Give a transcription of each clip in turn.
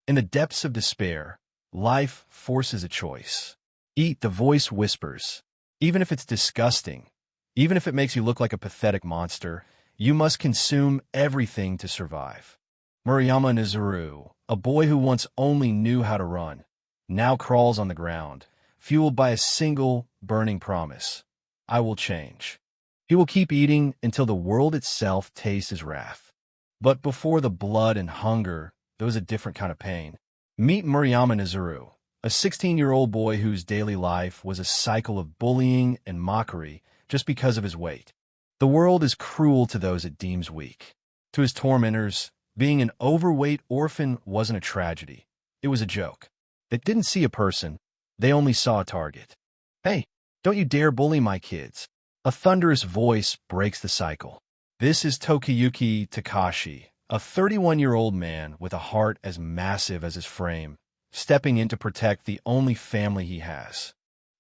In the depths of despair, life forces a choice. Eat, the voice whispers. Even if it's disgusting, even if it makes you look like a pathetic monster, you must consume everything to survive. Murayama Nizuru, a boy who once only knew how to run, now crawls on the ground, fueled by a single burning promise. I will change. He will keep eating until the world itself tastes his wrath. But before the blood and hunger, there was a different kind of pain. Meet Murayama Nizuru, a 16-year-old boy whose daily life was a cycle of bullying and mockery just because of his weight. The world is cruel to those it deems weak. To his tormentors, being an overweight orphan wasn't a tragedy. It was a joke. They didn't see a person. They only saw a target. Hey, don't you dare bully my kids. A thunderous voice breaks the cycle. This is Tokiyuki Takashi, a 31-year-old man with a heart as massive as his frame, stepping in to protect the only family he has.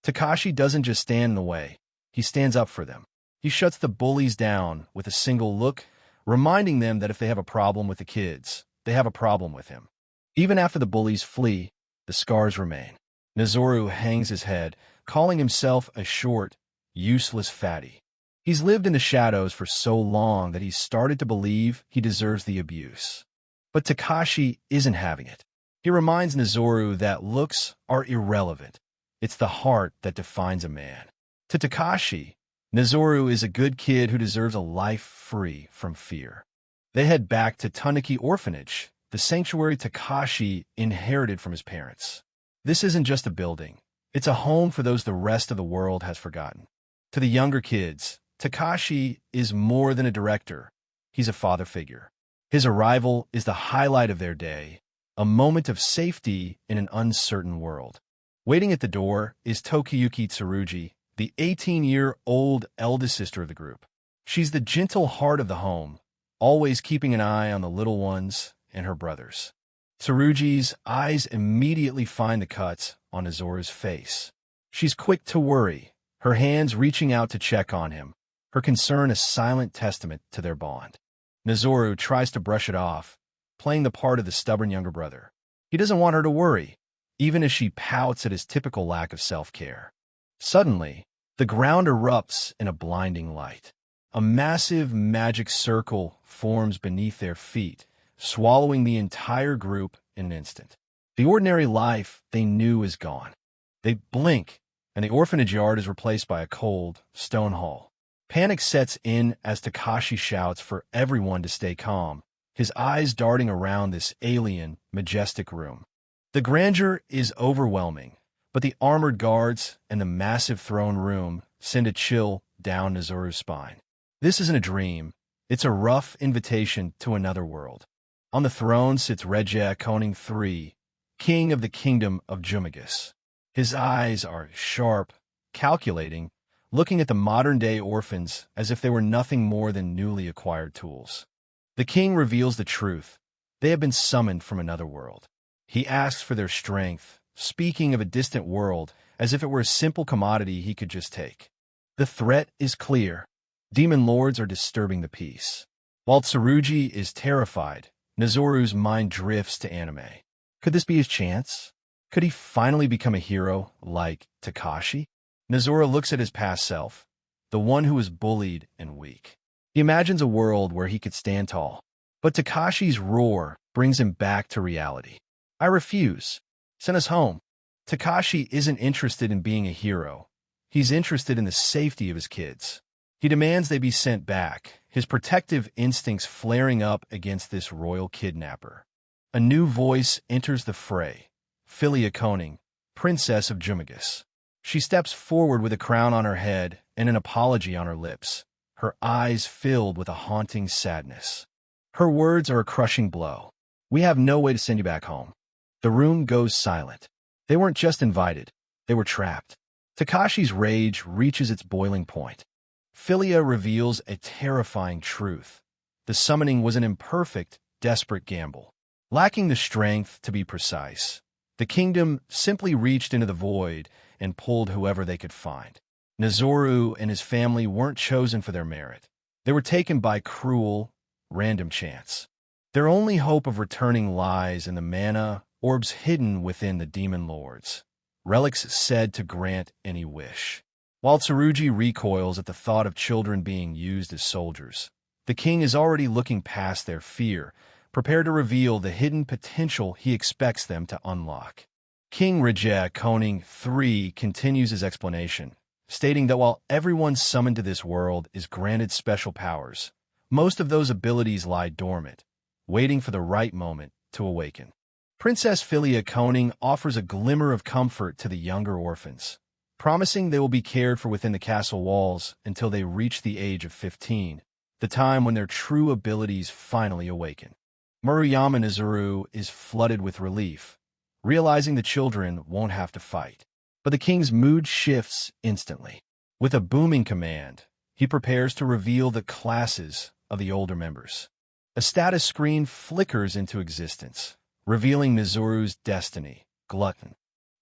Takashi doesn't just stand in the way. He stands up for them. He shuts the bullies down with a single look, reminding them that if they have a problem with the kids, they have a problem with him. Even after the bullies flee, the scars remain. Nizuru hangs his head, calling himself a short, useless fatty. He's lived in the shadows for so long that he's started to believe he deserves the abuse. But Takashi isn't having it. He reminds Nizuru that looks are irrelevant. It's the heart that defines a man. To Takashi, Nizuru is a good kid who deserves a life free from fear. They head back to Tanuki Orphanage, the sanctuary Takashi inherited from his parents. This isn't just a building. It's a home for those the rest of the world has forgotten. To the younger kids, Takashi is more than a director. He's a father figure. His arrival is the highlight of their day, a moment of safety in an uncertain world. Waiting at the door is Tokiyuki Tsurugi, the 18-year-old eldest sister of the group. She's the gentle heart of the home, always keeping an eye on the little ones and her brothers. Tsurugi's eyes immediately find the cuts on Izoru's face. She's quick to worry, her hands reaching out to check on him, her concern a silent testament to their bond. Nizuru tries to brush it off, playing the part of the stubborn younger brother. He doesn't want her to worry, even as she pouts at his typical lack of self-care. Suddenly, the ground erupts in a blinding light. A massive magic circle forms beneath their feet, swallowing the entire group in an instant. The ordinary life they knew is gone. They blink, and the orphanage yard is replaced by a cold, stone hall. Panic sets in as Takashi shouts for everyone to stay calm, his eyes darting around this alien, majestic room. The grandeur is overwhelming, but the armored guards and the massive throne room send a chill down Nizuru's spine. This isn't a dream. It's a rough invitation to another world. On the throne sits Regia Koning III, king of the kingdom of Jumagus. His eyes are sharp, calculating, looking at the modern-day orphans as if they were nothing more than newly acquired tools. The king reveals the truth. They have been summoned from another world. He asks for their strength, speaking of a distant world as if it were a simple commodity he could just take. The threat is clear. Demon lords are disturbing the peace. While Tsurugi is terrified, Nizuru's mind drifts to anime. Could this be his chance? Could he finally become a hero like Takashi? Nizuru looks at his past self, the one who was bullied and weak. He imagines a world where he could stand tall. But Takashi's roar brings him back to reality. I refuse. Send us home. Takashi isn't interested in being a hero. He's interested in the safety of his kids. He demands they be sent back, his protective instincts flaring up against this royal kidnapper. A new voice enters the fray. Philia Koning, Princess of Jumagus. She steps forward with a crown on her head and an apology on her lips, her eyes filled with a haunting sadness. Her words are a crushing blow. We have no way to send you back home. The room goes silent. They weren't just invited. They were trapped. Takashi's rage reaches its boiling point. Philia reveals a terrifying truth. The summoning was an imperfect, desperate gamble. Lacking the strength to be precise, the kingdom simply reached into the void and pulled whoever they could find. Nizuru and his family weren't chosen for their merit. They were taken by cruel, random chance. Their only hope of returning lies in the mana orbs hidden within the demon lords, relics said to grant any wish. While Tsurugi recoils at the thought of children being used as soldiers, the king is already looking past their fear, prepared to reveal the hidden potential he expects them to unlock. King Reja Koning III continues his explanation, stating that while everyone summoned to this world is granted special powers, most of those abilities lie dormant, waiting for the right moment to awaken. Princess Philia Koning offers a glimmer of comfort to the younger orphans, promising they will be cared for within the castle walls until they reach the age of 15, the time when their true abilities finally awaken. Murayama Nizuru is flooded with relief, realizing the children won't have to fight. But the king's mood shifts instantly. With a booming command, he prepares to reveal the classes of the older members. A status screen flickers into existence, revealing Nizuru's destiny, Glutton.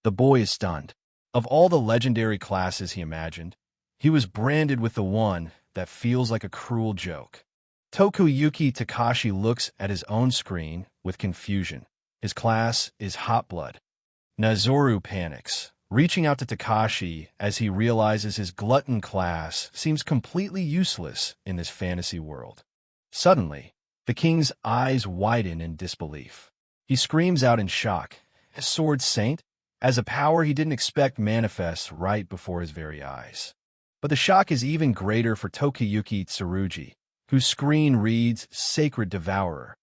The boy is stunned. Of all the legendary classes he imagined, he was branded with the one that feels like a cruel joke. Tokuyuki Takashi looks at his own screen with confusion. His class is Hot Blood. Nizuru panics, reaching out to Takashi as he realizes his Glutton class seems completely useless in this fantasy world. Suddenly, the king's eyes widen in disbelief. He screams out in shock, "A sword saint?" as a power he didn't expect manifests right before his very eyes. But the shock is even greater for Tokuyuki Tsurugi, whose screen reads Sacred Devourer.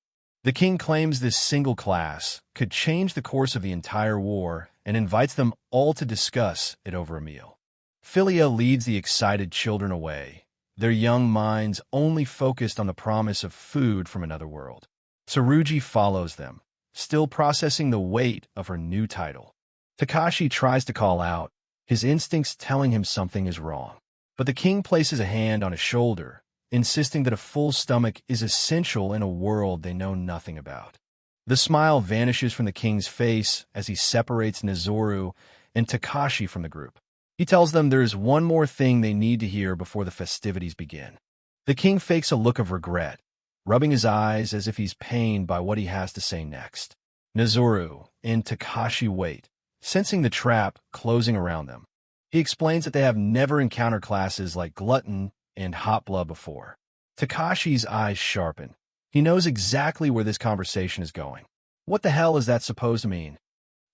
The king claims this single class could change the course of the entire war and invites them all to discuss it over a meal. Philia leads the excited children away, their young minds only focused on the promise of food from another world. Tsurugi follows them, still processing the weight of her new title. Takashi tries to call out, his instincts telling him something is wrong. But the king places a hand on his shoulder, insisting that a full stomach is essential in a world they know nothing about. The smile vanishes from the king's face as he separates Nizuru and Takashi from the group. He tells them there is one more thing they need to hear before the festivities begin. The king fakes a look of regret, rubbing his eyes as if he's pained by what he has to say next. Nizuru and Takashi wait, sensing the trap closing around them. He explains that they have never encountered classes like Glutton and Hot Blood before. Takashi's eyes sharpen. He knows exactly where this conversation is going. What the hell is that supposed to mean?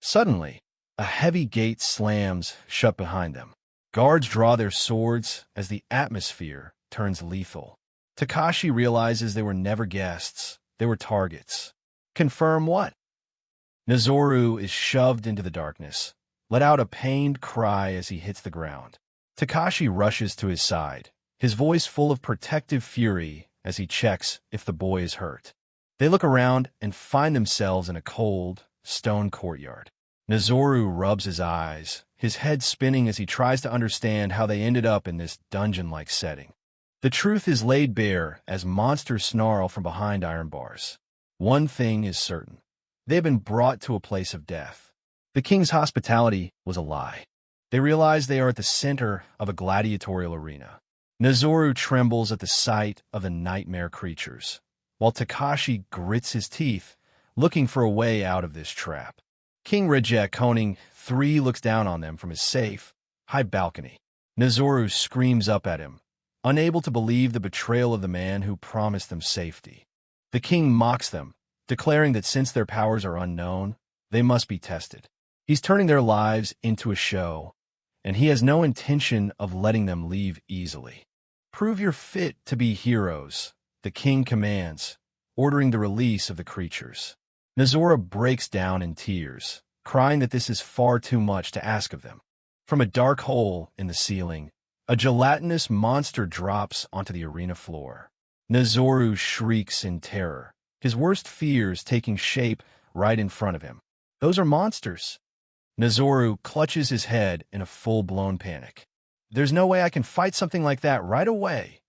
Suddenly, a heavy gate slams shut behind them. Guards draw their swords as the atmosphere turns lethal. Takashi realizes they were never guests, they were targets. Confirm what? Nizuru is shoved into the darkness, let out a pained cry as he hits the ground. Takashi rushes to his side, his voice full of protective fury as he checks if the boy is hurt. They look around and find themselves in a cold, stone courtyard. Nizuru rubs his eyes, his head spinning as he tries to understand how they ended up in this dungeon-like setting. The truth is laid bare as monsters snarl from behind iron bars. One thing is certain. They have been brought to a place of death. The king's hospitality was a lie. They realize they are at the center of a gladiatorial arena. Nizuru trembles at the sight of the nightmare creatures, while Takashi grits his teeth, looking for a way out of this trap. King Reja Koning III looks down on them from his safe, high balcony. Nizuru screams up at him, unable to believe the betrayal of the man who promised them safety. The king mocks them, declaring that since their powers are unknown, they must be tested. He's turning their lives into a show, and he has no intention of letting them leave easily. Prove you're fit to be heroes, the king commands, ordering the release of the creatures. Nizuru breaks down in tears, crying that this is far too much to ask of them. From a dark hole in the ceiling, a gelatinous monster drops onto the arena floor. Nizuru shrieks in terror, his worst fears taking shape right in front of him. Those are monsters. Nizuru clutches his head in a full-blown panic. There's no way I can fight something like that right away,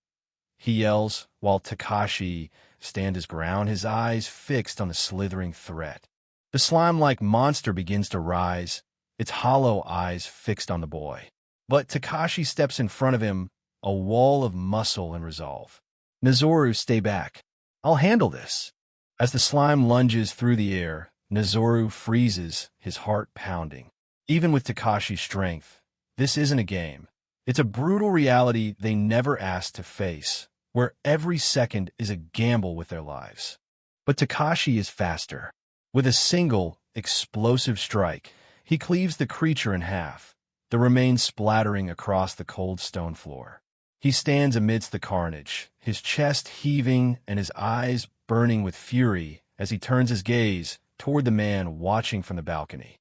he yells, while Takashi stands his ground, his eyes fixed on the slithering threat. The slime-like monster begins to rise, its hollow eyes fixed on the boy. But Takashi steps in front of him, a wall of muscle and resolve. Nizuru, stay back. I'll handle this. As the slime lunges through the air, Nozoru freezes, his heart pounding. Even with Takashi's strength, this isn't a game. It's a brutal reality they never asked to face, where every second is a gamble with their lives. But Takashi is faster. With a single, explosive strike, he cleaves the creature in half, the remains splattering across the cold stone floor. He stands amidst the carnage, his chest heaving and his eyes burning with fury as he turns his gaze toward the man watching from the balcony.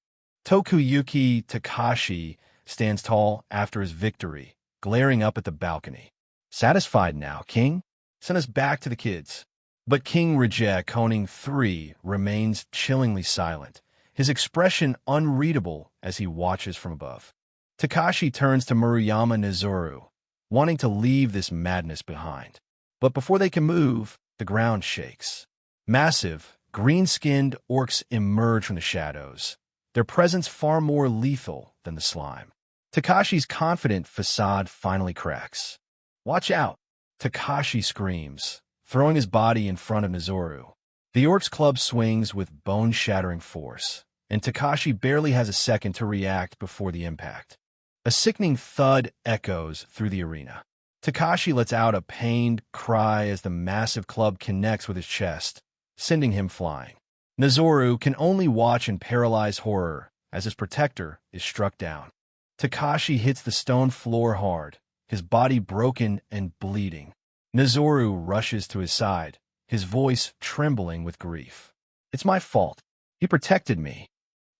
Tokuyuki Takashi stands tall after his victory, glaring up at the balcony. Satisfied now, King? Send us back to the kids. But King Reject Koning III remains chillingly silent, his expression unreadable as he watches from above. Takashi turns to Murayama Nozoru, wanting to leave this madness behind. But before they can move, the ground shakes. Massive, green-skinned orcs emerge from the shadows, their presence far more lethal than the slime. Takashi's confident facade finally cracks. Watch out! Takashi screams, throwing his body in front of Nozoru. The orc's club swings with bone-shattering force, and Takashi barely has a second to react before the impact. A sickening thud echoes through the arena. Takashi lets out a pained cry as the massive club connects with his chest, sending him flying. Nozoru can only watch in paralyzed horror as his protector is struck down. Takashi hits the stone floor hard, his body broken and bleeding. Nozoru rushes to his side, his voice trembling with grief. It's my fault. He protected me.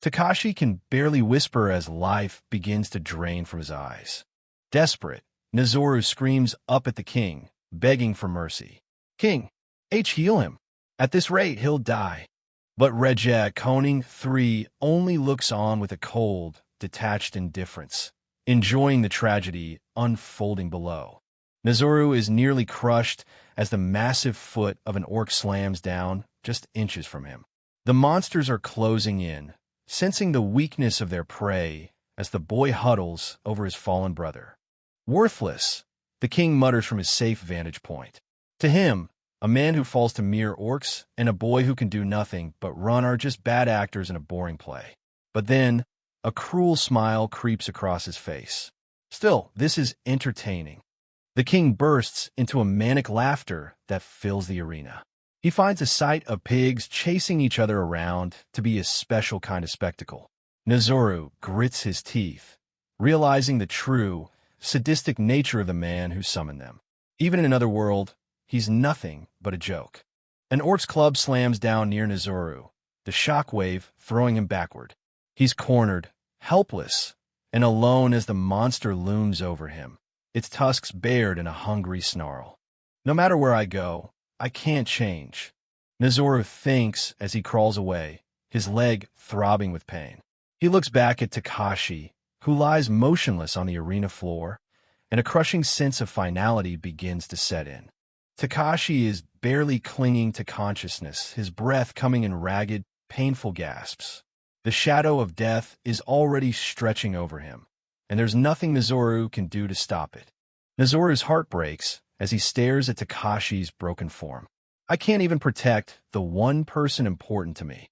Takashi can barely whisper as life begins to drain from his eyes. Desperate, Nozoru screams up at the king, begging for mercy. King, heal him. At this rate, he'll die. But Reject Koning III only looks on with a cold, detached indifference, enjoying the tragedy unfolding below. Nozoru is nearly crushed as the massive foot of an orc slams down just inches from him. The monsters are closing in, sensing the weakness of their prey as the boy huddles over his fallen brother. Worthless, the king mutters from his safe vantage point. To him, a man who falls to mere orcs and a boy who can do nothing but run are just bad actors in a boring play. But then, a cruel smile creeps across his face. Still, this is entertaining. The king bursts into a manic laughter that fills the arena. He finds the sight of pigs chasing each other around to be a special kind of spectacle. Nozoru grits his teeth, realizing the true, sadistic nature of the man who summoned them. Even in another world, he's nothing but a joke. An orc's club slams down near Nozoru, the shockwave throwing him backward. He's cornered, helpless, and alone as the monster looms over him, its tusks bared in a hungry snarl. No matter where I go, I can't change. Nozoru thinks as he crawls away, his leg throbbing with pain. He looks back at Takashi, who lies motionless on the arena floor, and a crushing sense of finality begins to set in. Takashi is barely clinging to consciousness, his breath coming in ragged, painful gasps. The shadow of death is already stretching over him, and there's nothing Nozoru can do to stop it. Nozoru's heart breaks as he stares at Takashi's broken form. I can't even protect the one person important to me.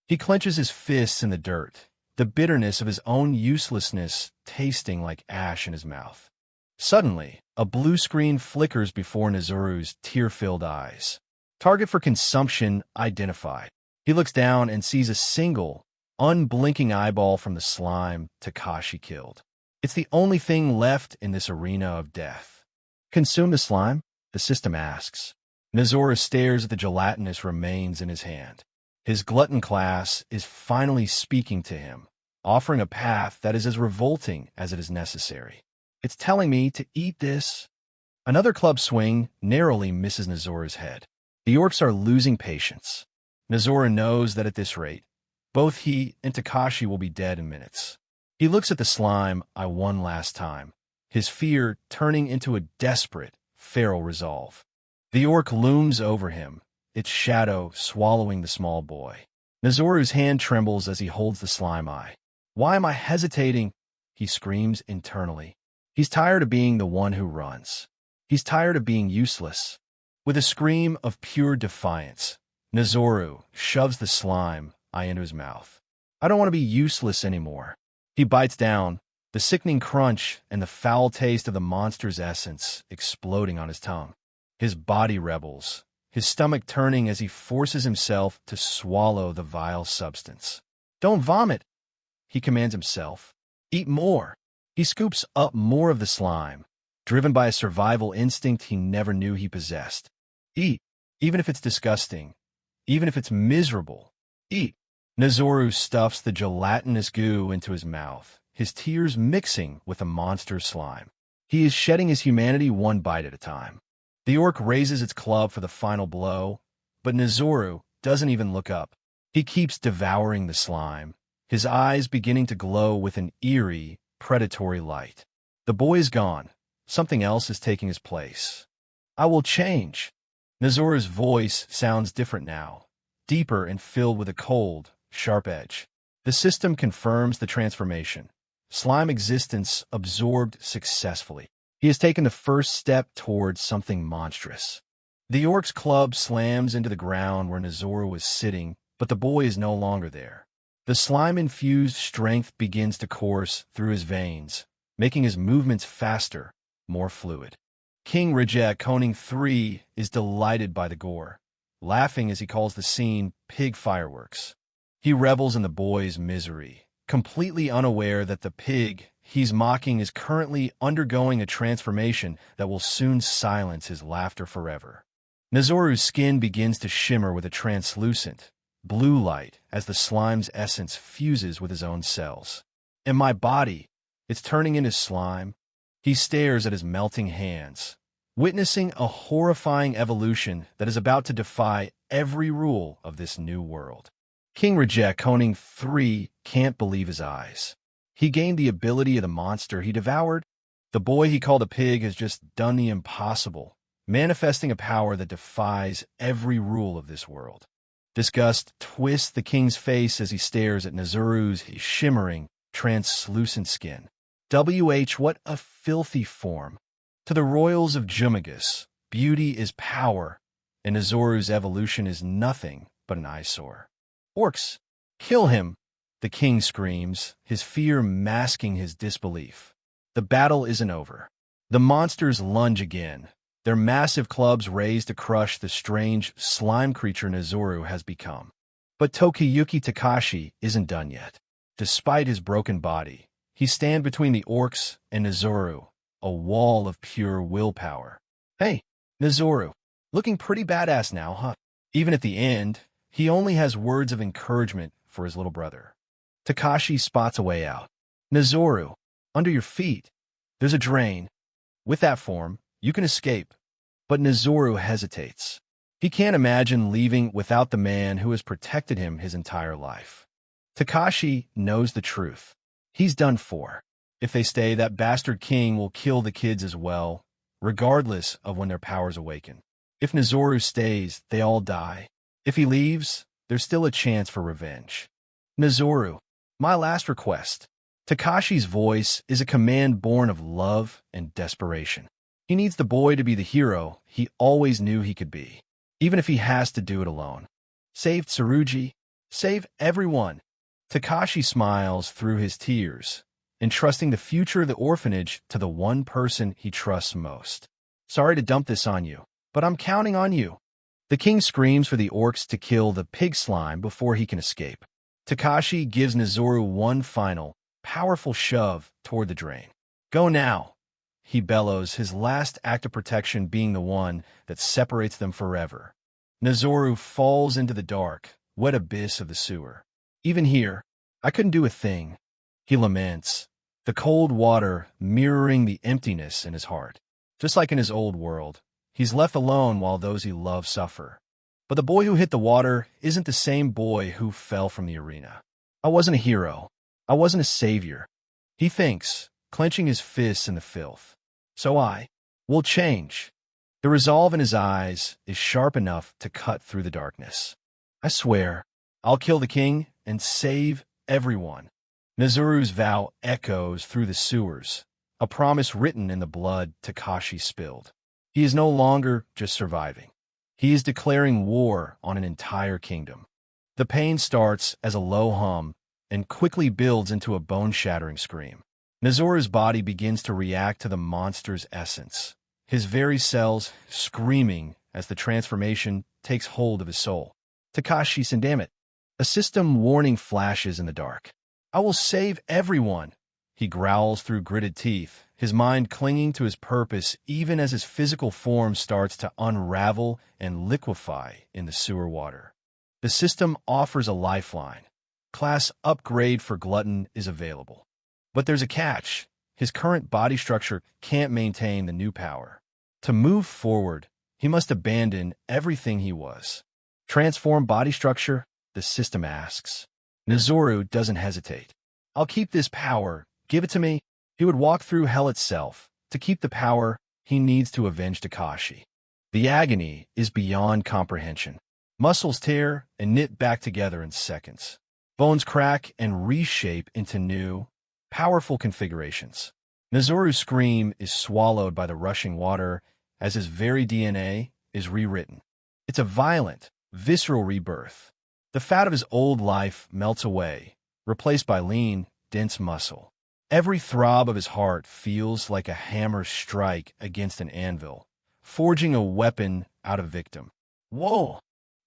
He clenches his fists in the dirt, the bitterness of his own uselessness tasting like ash in his mouth. Suddenly, a blue screen flickers before Nozoru's tear-filled eyes. Target for consumption identified. He looks down and sees a single, unblinking eyeball from the slime Takashi killed. It's the only thing left in this arena of death. Consume the slime? The system asks. Nozoru stares at the gelatinous remains in his hand. His glutton class is finally speaking to him, offering a path that is as revolting as it is necessary. It's telling me to eat this. Another club swing narrowly misses Nozoru's head. The orcs are losing patience. Nozoru knows that at this rate, both he and Takashi will be dead in minutes. He looks at the slime I won last time, his fear turning into a desperate, feral resolve. The orc looms over him, its shadow swallowing the small boy. Nozoru's hand trembles as he holds the slime eye. Why am I hesitating? He screams internally. He's tired of being the one who runs. He's tired of being useless. With a scream of pure defiance, Nozoru shoves the slime eye into his mouth. I don't want to be useless anymore. He bites down, the sickening crunch and the foul taste of the monster's essence exploding on his tongue. His body rebels, his stomach turning as he forces himself to swallow the vile substance. Don't vomit, he commands himself. Eat more. He scoops up more of the slime, driven by a survival instinct he never knew he possessed. Eat, even if it's disgusting, even if it's miserable. Eat. Nozoru stuffs the gelatinous goo into his mouth, his tears mixing with the monster's slime. He is shedding his humanity one bite at a time. The orc raises its club for the final blow, but Nozoru doesn't even look up. He keeps devouring the slime, his eyes beginning to glow with an eerie, predatory light. The boy is gone. Something else is taking his place. I will change. Nozoru's voice sounds different now, deeper and filled with a cold, sharp edge. The system confirms the transformation. Slime existence absorbed successfully. He has taken the first step towards something monstrous. The orc's club slams into the ground where Nozoru was sitting, but the boy is no longer there. The slime-infused strength begins to course through his veins, making his movements faster, more fluid. King Reject Koning III is delighted by the gore, laughing as he calls the scene pig fireworks. He revels in the boy's misery, completely unaware that the pig he's mocking is currently undergoing a transformation that will soon silence his laughter forever. Nozoru's skin begins to shimmer with a translucent, blue light as the slime's essence fuses with his own cells. In my body, it's turning into slime. He stares at his melting hands, witnessing a horrifying evolution that is about to defy every rule of this new world. King Reject Koning III can't believe his eyes. He gained the ability of the monster he devoured. The boy he called a pig has just done the impossible, manifesting a power that defies every rule of this world. Disgust twists the king's face as he stares at Nozoru's shimmering, translucent skin. What a filthy form. To the royals of Jumagus, beauty is power, and Nozoru's evolution is nothing but an eyesore. Orcs, kill him, the king screams, his fear masking his disbelief. The battle isn't over. The monsters lunge again, their massive clubs raised to crush the strange slime creature Nozoru has become. But Tokiyuki Takashi isn't done yet. Despite his broken body, he stands between the orcs and Nozoru, a wall of pure willpower. Hey, Nozoru, looking pretty badass now, huh? Even at the end, he only has words of encouragement for his little brother. Takashi spots a way out. Nozoru, under your feet, there's a drain. With that form, you can escape. But Nozoru hesitates. He can't imagine leaving without the man who has protected him his entire life. Takashi knows the truth. He's done for. If they stay, that bastard king will kill the kids as well, regardless of when their powers awaken. If Nozoru stays, they all die. If he leaves, there's still a chance for revenge. Nozoru, my last request. Takashi's voice is a command born of love and desperation. He needs the boy to be the hero he always knew he could be, even if he has to do it alone. Save Tsurugi. Save everyone. Takashi smiles through his tears, entrusting the future of the orphanage to the one person he trusts most. Sorry to dump this on you, but I'm counting on you. The king screams for the orcs to kill the pig slime before he can escape. Takashi gives Nozoru one final, powerful shove toward the drain. Go now, he bellows, his last act of protection being the one that separates them forever. Nozoru falls into the dark, wet abyss of the sewer. Even here, I couldn't do a thing, he laments, the cold water mirroring the emptiness in his heart. Just like in his old world, he's left alone while those he loves suffer. But the boy who hit the water isn't the same boy who fell from the arena. I wasn't a hero. I wasn't a savior. He thinks, clenching his fists in the filth. So I will change. The resolve in his eyes is sharp enough to cut through the darkness. I swear, I'll kill the king and save everyone. Nozoru's vow echoes through the sewers, a promise written in the blood Takashi spilled. He is no longer just surviving. He is declaring war on an entire kingdom. The pain starts as a low hum and quickly builds into a bone-shattering scream. Nozoru's body begins to react to the monster's essence, his very cells screaming as the transformation takes hold of his soul. Takashi-san, damn it. A system warning flashes in the dark. I will save everyone, he growls through gritted teeth, his mind clinging to his purpose even as his physical form starts to unravel and liquefy in the sewer water. The system offers a lifeline. Class upgrade for Glutton is available. But there's a catch. His current body structure can't maintain the new power. To move forward, he must abandon everything he was. Transform body structure? The system asks. Nozoru doesn't hesitate. I'll keep this power. Give it to me. He would walk through hell itself. To keep the power, he needs to avenge Takashi. The agony is beyond comprehension. Muscles tear and knit back together in seconds. Bones crack and reshape into new, powerful configurations. Nozoru's scream is swallowed by the rushing water as his very DNA is rewritten. It's a violent, visceral rebirth. The fat of his old life melts away, replaced by lean, dense muscle. Every throb of his heart feels like a hammer's strike against an anvil, forging a weapon out of victim. Whoa!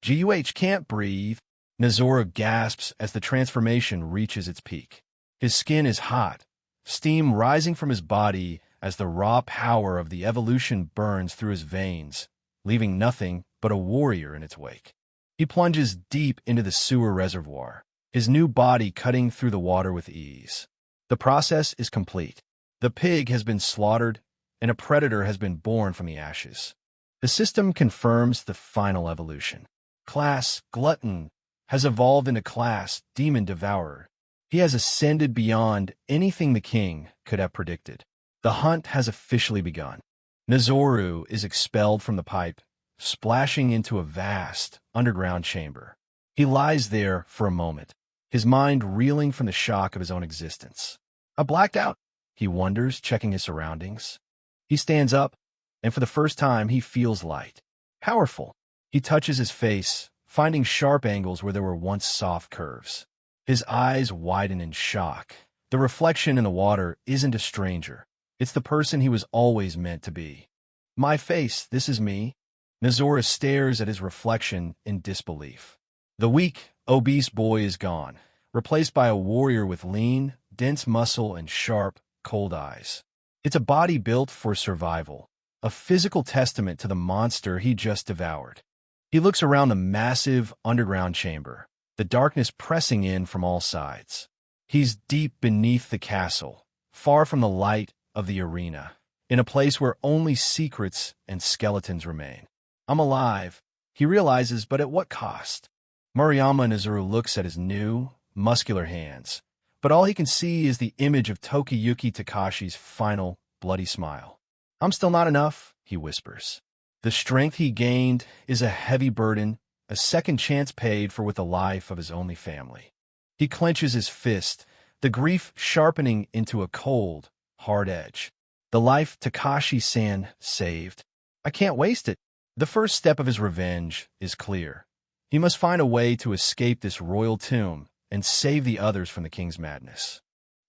GUH can't breathe. Nozoru gasps as the transformation reaches its peak. His skin is hot, steam rising from his body as the raw power of the evolution burns through his veins, leaving nothing but a warrior in its wake. He plunges deep into the sewer reservoir, his new body cutting through the water with ease. The process is complete. The pig has been slaughtered, and a predator has been born from the ashes. The system confirms the final evolution. Class Glutton has evolved into class Demon Devourer. He has ascended beyond anything the king could have predicted. The hunt has officially begun. Nozoru is expelled from the pipe, splashing into a vast, underground chamber. He lies there for a moment, his mind reeling from the shock of his own existence. I blacked out, he wonders, checking his surroundings. He stands up, and for the first time he feels light, powerful. He touches his face, finding sharp angles where there were once soft curves. His eyes widen in shock. The reflection in the water isn't a stranger. It's the person he was always meant to be. My face, this is me. Nozoru stares at his reflection in disbelief. The weak, obese boy is gone, replaced by a warrior with lean, dense muscle and sharp, cold eyes. It's a body built for survival, a physical testament to the monster he just devoured. He looks around the massive underground chamber, the darkness pressing in from all sides. He's deep beneath the castle, far from the light of the arena, in a place where only secrets and skeletons remain. I'm alive, he realizes, but at what cost? Murayama Nozoru looks at his new, muscular hands, but all he can see is the image of Tokiyuki Takashi's final, bloody smile. I'm still not enough, he whispers. The strength he gained is a heavy burden, a second chance paid for with the life of his only family. He clenches his fist, the grief sharpening into a cold, hard edge. The life Takashi-san saved. I can't waste it. The first step of his revenge is clear. He must find a way to escape this royal tomb and save the others from the king's madness.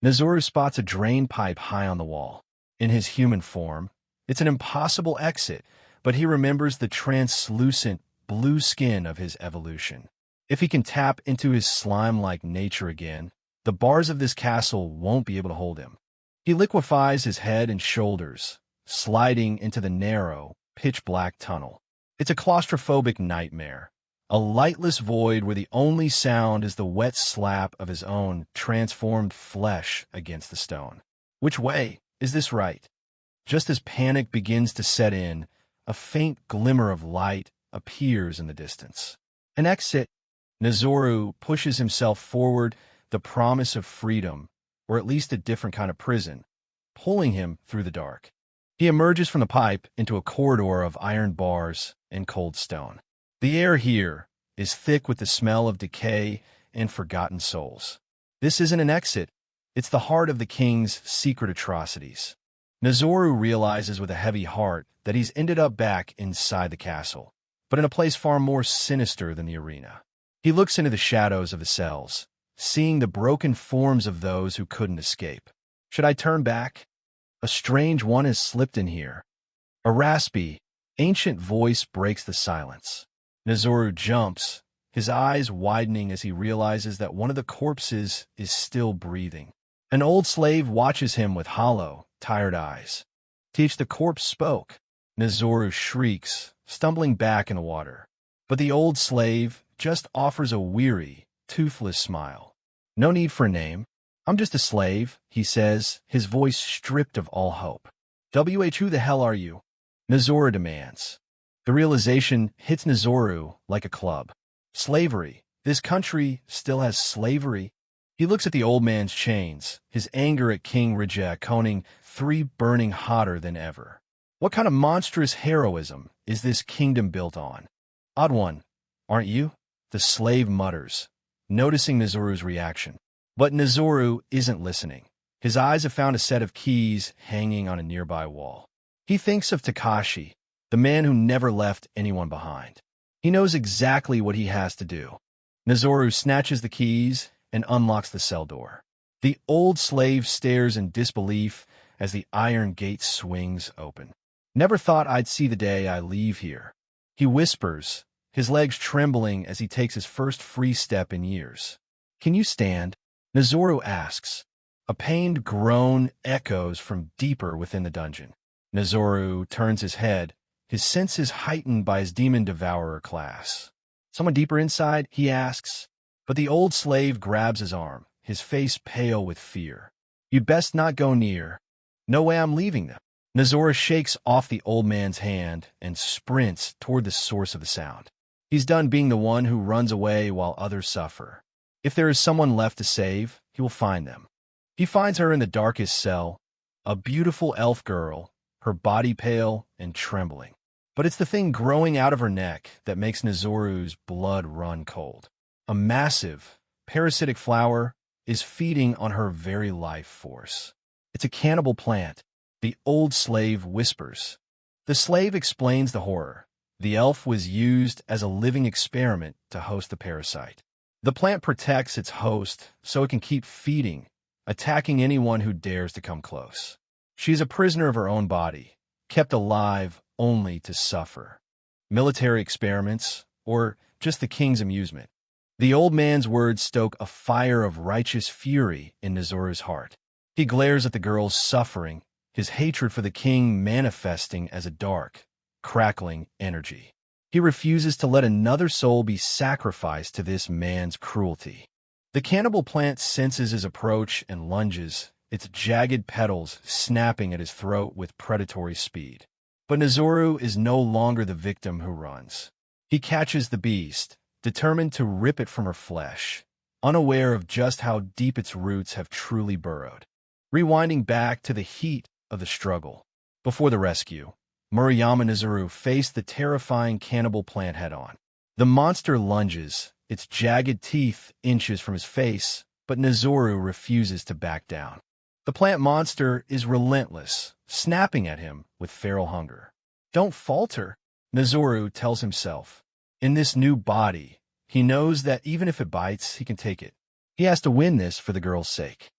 Nozoru spots a drain pipe high on the wall. In his human form, it's an impossible exit, but he remembers the translucent blue skin of his evolution. If he can tap into his slime-like nature again, the bars of this castle won't be able to hold him. He liquefies his head and shoulders, sliding into the narrow, pitch-black tunnel. It's a claustrophobic nightmare, a lightless void where the only sound is the wet slap of his own transformed flesh against the stone. Which way? Is this right? Just as panic begins to set in, a faint glimmer of light appears in the distance. An exit. Nozoru pushes himself forward, the promise of freedom, or at least a different kind of prison, pulling him through the dark. He emerges from the pipe into a corridor of iron bars and cold stone. The air here is thick with the smell of decay and forgotten souls. This isn't an exit. It's the heart of the king's secret atrocities. Nozoru realizes with a heavy heart that he's ended up back inside the castle, but in a place far more sinister than the arena. He looks into the shadows of the cells, seeing the broken forms of those who couldn't escape. Should I turn back? A strange one has slipped in here. A raspy, ancient voice breaks the silence. Nezuru jumps, his eyes widening as he realizes that one of the corpses is still breathing. An old slave watches him with hollow, tired eyes. Teach the corpse spoke. Nezuru shrieks, stumbling back in the water. But the old slave just offers a weary, toothless smile. No need for a name. I'm just a slave, he says, his voice stripped of all hope. Who the hell are you? Nezuru demands. The realization hits Nezuru like a club. Slavery. This country still has slavery. He looks at the old man's chains, his anger at King Hangyakutan 3 burning hotter than ever. What kind of monstrous heroism is this kingdom built on? Odd one, aren't you? The slave mutters, noticing Nezuru's reaction. But Nezuru isn't listening. His eyes have found a set of keys hanging on a nearby wall. He thinks of Takashi, the man who never left anyone behind. He knows exactly what he has to do. Nezuru snatches the keys and unlocks the cell door. The old slave stares in disbelief as the iron gate swings open. Never thought I'd see the day I leave here. He whispers, his legs trembling as he takes his first free step in years. Can you stand? Nezuru asks. A pained groan echoes from deeper within the dungeon. Nezuru turns his head, his senses heightened by his demon devourer class. Someone deeper inside, he asks. But the old slave grabs his arm, his face pale with fear. You'd best not go near. No way I'm leaving them. Nezuru shakes off the old man's hand and sprints toward the source of the sound. He's done being the one who runs away while others suffer. If there is someone left to save, he will find them. He finds her in the darkest cell, a beautiful elf girl, her body pale and trembling. But it's the thing growing out of her neck that makes Nezuru's blood run cold. A massive, parasitic flower is feeding on her very life force. It's a cannibal plant, the old slave whispers. The slave explains the horror. The elf was used as a living experiment to host the parasite. The plant protects its host so it can keep feeding, attacking anyone who dares to come close. She is a prisoner of her own body, kept alive only to suffer. Military experiments, or just the king's amusement. The old man's words stoke a fire of righteous fury in Nezuru's heart. He glares at the girl's suffering, his hatred for the king manifesting as a dark, crackling energy. He refuses to let another soul be sacrificed to this man's cruelty. The cannibal plant senses his approach and lunges, its jagged petals snapping at his throat with predatory speed. But Nezuru is no longer the victim who runs. He catches the beast, determined to rip it from her flesh, unaware of just how deep its roots have truly burrowed. Rewinding back to the heat of the struggle. Before the rescue, Murayama Nezuru faced the terrifying cannibal plant head-on. The monster lunges, its jagged teeth inches from his face, but Nezuru refuses to back down. The plant monster is relentless, snapping at him with feral hunger. Don't falter, Nezuru tells himself. In this new body, he knows that even if it bites, he can take it. He has to win this for the girl's sake.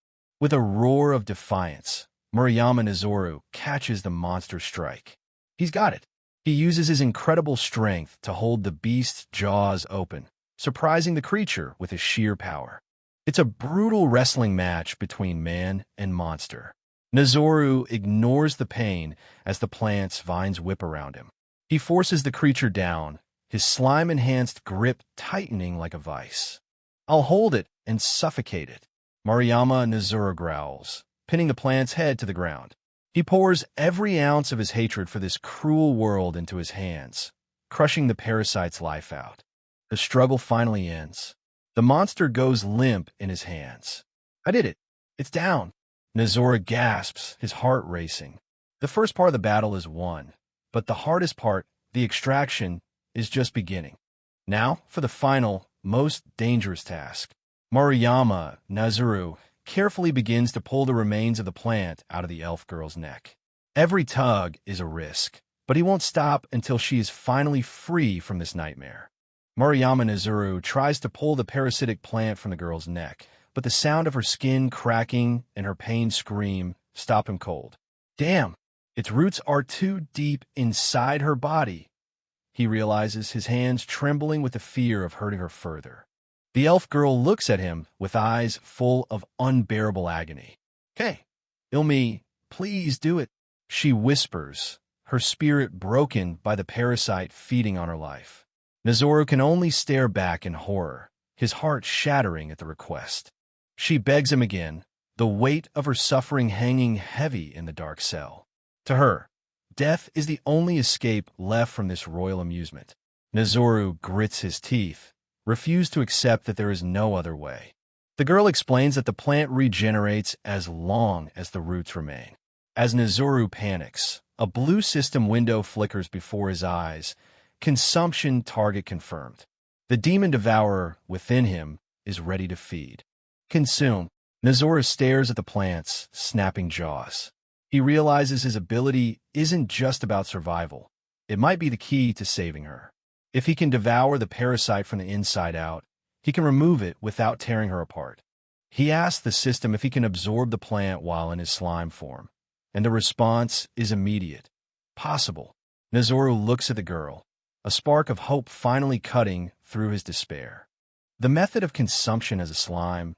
With a roar of defiance, Murayama Nezuru catches the monster's strike. He's got it. He uses his incredible strength to hold the beast's jaws open, surprising the creature with his sheer power. It's a brutal wrestling match between man and monster. Nezuru ignores the pain as the plant's vines whip around him. He forces the creature down, his slime-enhanced grip tightening like a vice. I'll hold it and suffocate it, Murayama Nezuru growls, pinning the plant's head to the ground. He pours every ounce of his hatred for this cruel world into his hands, crushing the parasite's life out. The struggle finally ends. The monster goes limp in his hands. I did it. It's down. Nezuru gasps, his heart racing. The first part of the battle is won, but the hardest part, the extraction, is just beginning. Now for the final, most dangerous task. Murayama Nezuru carefully begins to pull the remains of the plant out of the elf girl's neck. Every tug is a risk, but he won't stop until she is finally free from this nightmare. Maruyama Nezuru tries to pull the parasitic plant from the girl's neck, but the sound of her skin cracking and her pain scream stop him cold. Damn, its roots are too deep inside her body. He realizes, his hands trembling with the fear of hurting her further. The elf girl looks at him with eyes full of unbearable agony. "Hey, Ilmi, please do it," she whispers, her spirit broken by the parasite feeding on her life. Nezuru can only stare back in horror, his heart shattering at the request. She begs him again, the weight of her suffering hanging heavy in the dark cell. To her, death is the only escape left from this royal amusement. Nezuru grits his teeth, refused to accept that there is no other way. The girl explains that the plant regenerates as long as the roots remain. As Nezuru panics, a blue system window flickers before his eyes. Consumption target confirmed. The demon devourer within him is ready to feed. Consume. Nezuru stares at the plants, snapping jaws. He realizes his ability isn't just about survival. It might be the key to saving her. If he can devour the parasite from the inside out, he can remove it without tearing her apart. He asks the system if he can absorb the plant while in his slime form, and the response is immediate. Possible. Nezuru looks at the girl, a spark of hope finally cutting through his despair. The method of consumption as a slime,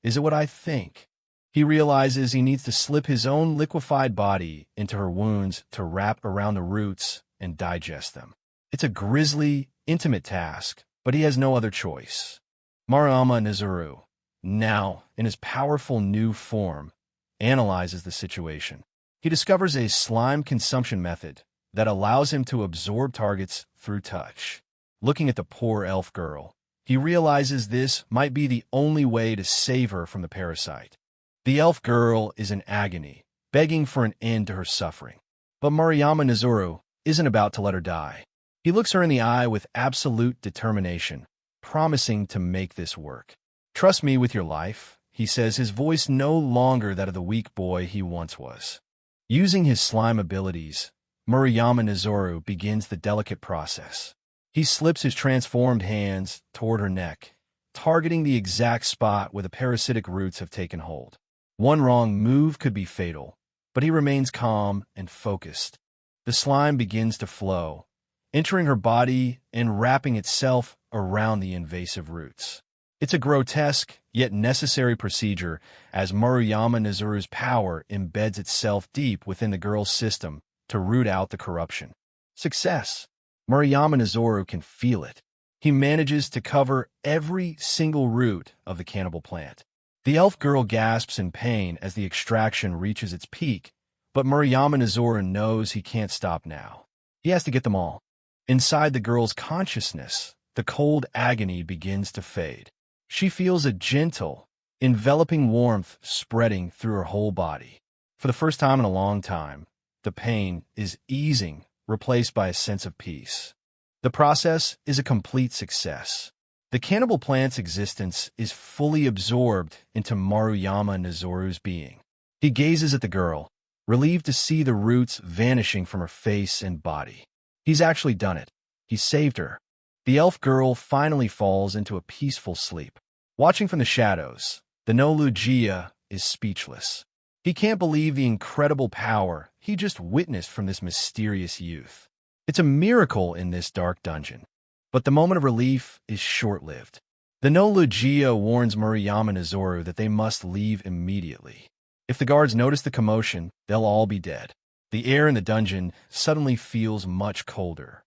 is it what I think? He realizes he needs to slip his own liquefied body into her wounds to wrap around the roots and digest them. It's a grisly, intimate task, but he has no other choice. Maruyama Nezuru, now in his powerful new form, analyzes the situation. He discovers a slime consumption method that allows him to absorb targets through touch. Looking at the poor elf girl, he realizes this might be the only way to save her from the parasite. The elf girl is in agony, begging for an end to her suffering. But Maruyama Nezuru isn't about to let her die. He looks her in the eye with absolute determination, promising to make this work. "Trust me with your life," he says, his voice no longer that of the weak boy he once was. Using his slime abilities, Maruyama Nezuru begins the delicate process. He slips his transformed hands toward her neck, targeting the exact spot where the parasitic roots have taken hold. One wrong move could be fatal, but he remains calm and focused. The slime begins to flow, entering her body and wrapping itself around the invasive roots. It's a grotesque, yet necessary procedure as Maruyama Nezuru's power embeds itself deep within the girl's system to root out the corruption. Success! Maruyama Nezuru can feel it. He manages to cover every single root of the cannibal plant. The elf girl gasps in pain as the extraction reaches its peak, but Maruyama Nezuru knows he can't stop now. He has to get them all. Inside the girl's consciousness, the cold agony begins to fade. She feels a gentle, enveloping warmth spreading through her whole body. For the first time in a long time, the pain is easing, replaced by a sense of peace. The process is a complete success. The cannibal plant's existence is fully absorbed into Maruyama Nezuru's being. He gazes at the girl, relieved to see the roots vanishing from her face and body. He's actually done it. He saved her. The elf girl finally falls into a peaceful sleep. Watching from the shadows, the Nolugia is speechless. He can't believe the incredible power he just witnessed from this mysterious youth. It's a miracle in this dark dungeon. But the moment of relief is short-lived. The Nolugia warns Maruyama Nezuru that they must leave immediately. If the guards notice the commotion, they'll all be dead. The air in the dungeon suddenly feels much colder.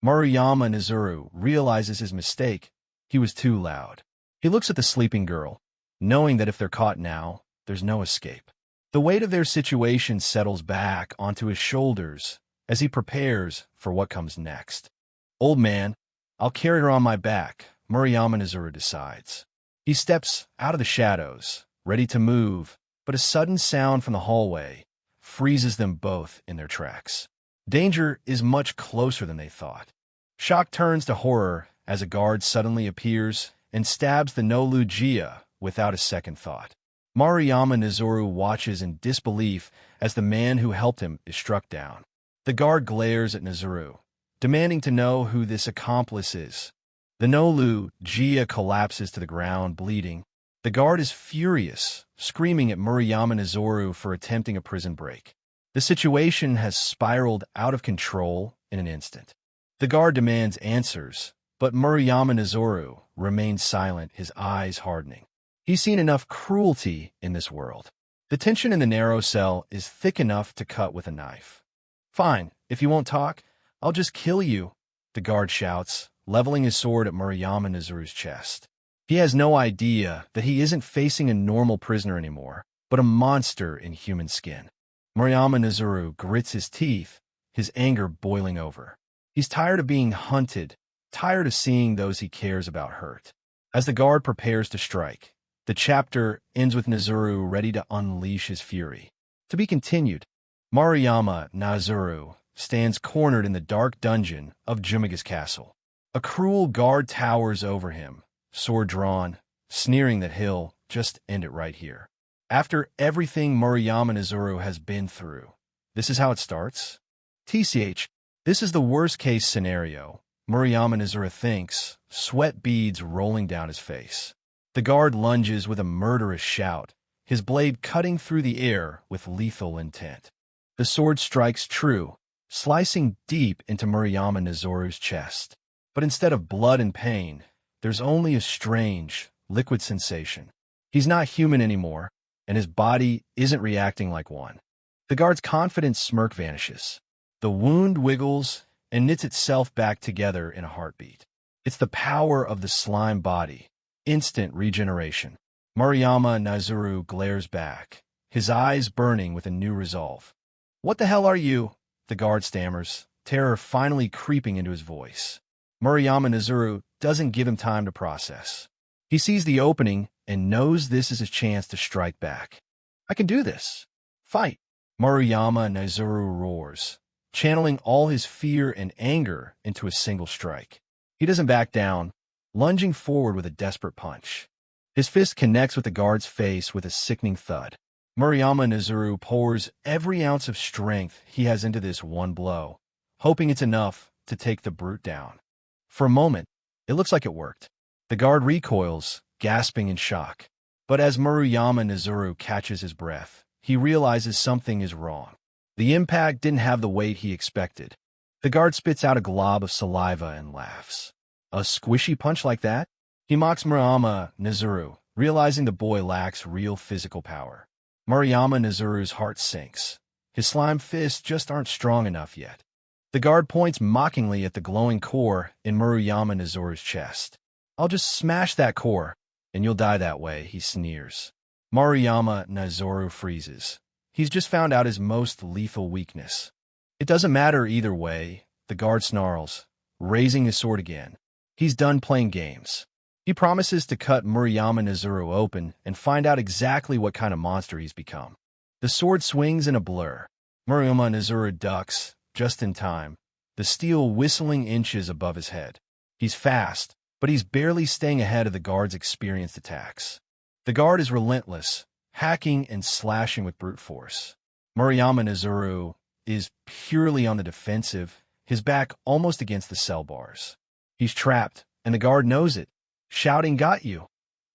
Maruyama Nezuru realizes his mistake. He was too loud. He looks at the sleeping girl, knowing that if they're caught now, there's no escape. The weight of their situation settles back onto his shoulders as he prepares for what comes next. "Old man, I'll carry her on my back," Maruyama Nezuru decides. He steps out of the shadows, ready to move, but a sudden sound from the hallway freezes them both in their tracks. Danger is much closer than they thought. Shock turns to horror as a guard suddenly appears and stabs the Nolugia without a second thought. Maruyama Nezuru watches in disbelief as the man who helped him is struck down. The guard glares at Nezuru, demanding to know who this accomplice is. The Nolu Jia collapses to the ground, bleeding. The guard is furious, screaming at Murayama Nozoru for attempting a prison break. The situation has spiraled out of control in an instant. The guard demands answers, but Murayama Nozoru remains silent, his eyes hardening. He's seen enough cruelty in this world. The tension in the narrow cell is thick enough to cut with a knife. "Fine, if you won't talk, I'll just kill you," the guard shouts, leveling his sword at Murayama Nozoru's chest. He has no idea that he isn't facing a normal prisoner anymore, but a monster in human skin. Murayama Nozoru grits his teeth, his anger boiling over. He's tired of being hunted, tired of seeing those he cares about hurt. As the guard prepares to strike, the chapter ends with Nozoru ready to unleash his fury. To be continued. Murayama Nozoru stands cornered in the dark dungeon of Jumiga's castle. A cruel guard towers over him, sword drawn, sneering that he'll just end it right here. After everything Murayama Nozoru has been through, this is how it starts? TCH, this is the worst-case scenario, Murayama Nozoru thinks, sweat beads rolling down his face. The guard lunges with a murderous shout, his blade cutting through the air with lethal intent. The sword strikes true, slicing deep into Murayama Nozoru's chest. But instead of blood and pain, there's only a strange, liquid sensation. He's not human anymore, and his body isn't reacting like one. The guard's confident smirk vanishes. The wound wiggles and knits itself back together in a heartbeat. It's the power of the slime body. Instant regeneration. Murayama Nozoru glares back, his eyes burning with a new resolve. "What the hell are you?" the guard stammers, terror finally creeping into his voice. Murayama Nozoru doesn't give him time to process. He sees the opening and knows this is his chance to strike back. "I can do this. Fight!" Murayama Nozoru roars, channeling all his fear and anger into a single strike. He doesn't back down, lunging forward with a desperate punch. His fist connects with the guard's face with a sickening thud. Murayama Nozoru pours every ounce of strength he has into this one blow, hoping it's enough to take the brute down. For a moment, it looks like it worked. The guard recoils, gasping in shock. But as Murayama Nozoru catches his breath, he realizes something is wrong. The impact didn't have the weight he expected. The guard spits out a glob of saliva and laughs. A squishy punch like that? He mocks Murayama Nozoru, realizing the boy lacks real physical power. Murayama Nozoru's heart sinks. His slime fists just aren't strong enough yet. The guard points mockingly at the glowing core in Murayama Nozoru's chest. "I'll just smash that core, and you'll die that way," he sneers. Murayama Nozoru freezes. He's just found out his most lethal weakness. "It doesn't matter either way," the guard snarls, raising his sword again. He's done playing games. He promises to cut Murayama Nozoru open and find out exactly what kind of monster he's become. The sword swings in a blur. Murayama Nozoru ducks, just in time, the steel whistling inches above his head. He's fast, but he's barely staying ahead of the guard's experienced attacks. The guard is relentless, hacking and slashing with brute force. Murayama Nozoru is purely on the defensive, his back almost against the cell bars. He's trapped, and the guard knows it, shouting, "Got you,"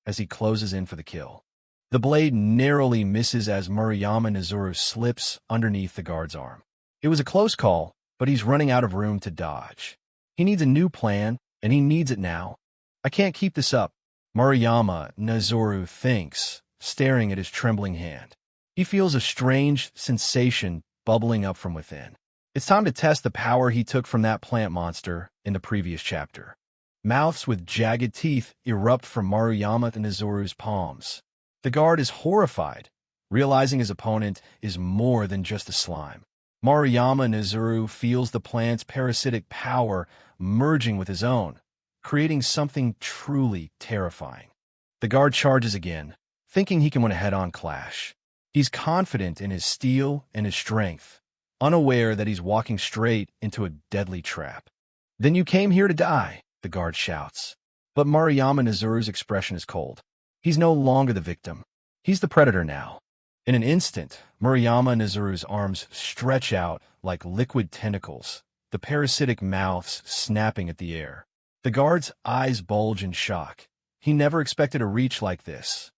as he closes in for the kill. The blade narrowly misses as Murayama Nozoru slips underneath the guard's arm. It was a close call, but he's running out of room to dodge. He needs a new plan, and he needs it now. "I can't keep this up," Murayama Nozoru thinks, staring at his trembling hand. He feels a strange sensation bubbling up from within. It's time to test the power he took from that plant monster in the previous chapter. Mouths with jagged teeth erupt from Murayama Nozoru's palms. The guard is horrified, realizing his opponent is more than just a slime. Murayama Nozoru feels the plant's parasitic power merging with his own, creating something truly terrifying. The guard charges again, thinking he can win a head-on clash. He's confident in his steel and his strength, unaware that he's walking straight into a deadly trap. "Then you came here to die," the guard shouts. But Murayama Nozoru's expression is cold. He's no longer the victim. He's the predator now. In an instant, Murayama Nozoru's arms stretch out like liquid tentacles, the parasitic mouths snapping at the air. The guard's eyes bulge in shock. He never expected a reach like this.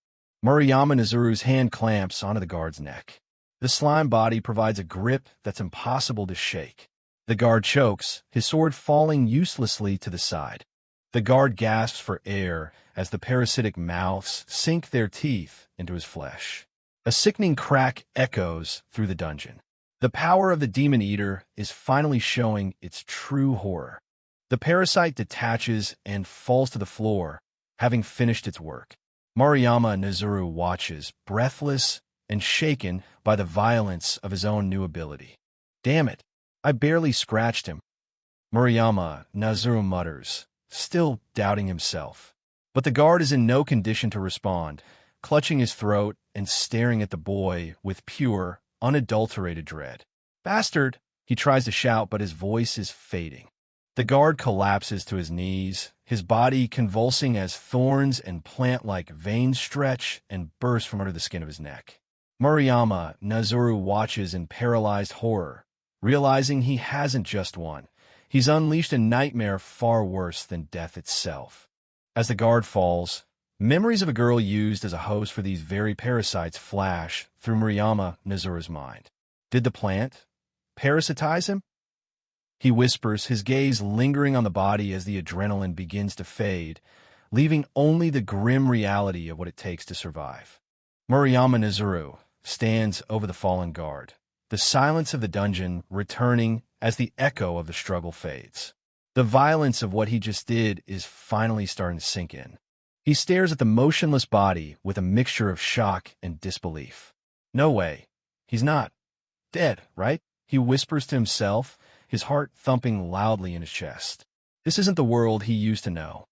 Murayama Nazuru's hand clamps onto the guard's neck. The slime body provides a grip that's impossible to shake. The guard chokes, his sword falling uselessly to the side. The guard gasps for air as the parasitic mouths sink their teeth into his flesh. A sickening crack echoes through the dungeon. The power of the demon eater is finally showing its true horror. The parasite detaches and falls to the floor, having finished its work. Murayama Nazuru watches, breathless and shaken by the violence of his own new ability. Damn it, I barely scratched him. Murayama Nazuru mutters, still doubting himself. But the guard is in no condition to respond, clutching his throat and staring at the boy with pure, unadulterated dread. Bastard! He tries to shout, but his voice is fading. The guard collapses to his knees, his body convulsing as thorns and plant-like veins stretch and burst from under the skin of his neck. Murayama Nazuru watches in paralyzed horror, realizing he hasn't just won. He's unleashed a nightmare far worse than death itself. As the guard falls, memories of a girl used as a host for these very parasites flash through Murayama Nazuru's mind. Did the plant parasitize him? He whispers, his gaze lingering on the body as the adrenaline begins to fade, leaving only the grim reality of what it takes to survive. Murayama Nazuru stands over the fallen guard, the silence of the dungeon returning as the echo of the struggle fades. The violence of what he just did is finally starting to sink in. He stares at the motionless body with a mixture of shock and disbelief. No way. He's not dead, right? He whispers to himself, his heart thumping loudly in his chest. This isn't the world he used to know.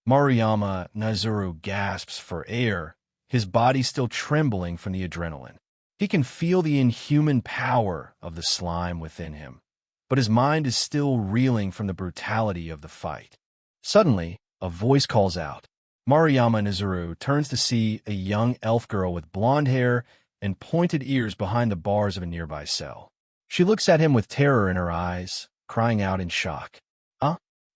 Murayama Nazuru gasps for air, his body still trembling from the adrenaline. He can feel the inhuman power of the slime within him, but his mind is still reeling from the brutality of the fight. Suddenly, a voice calls out. Murayama Nazuru turns to see a young elf girl with blonde hair and pointed ears behind the bars of a nearby cell. She looks at him with terror in her eyes, crying out in shock.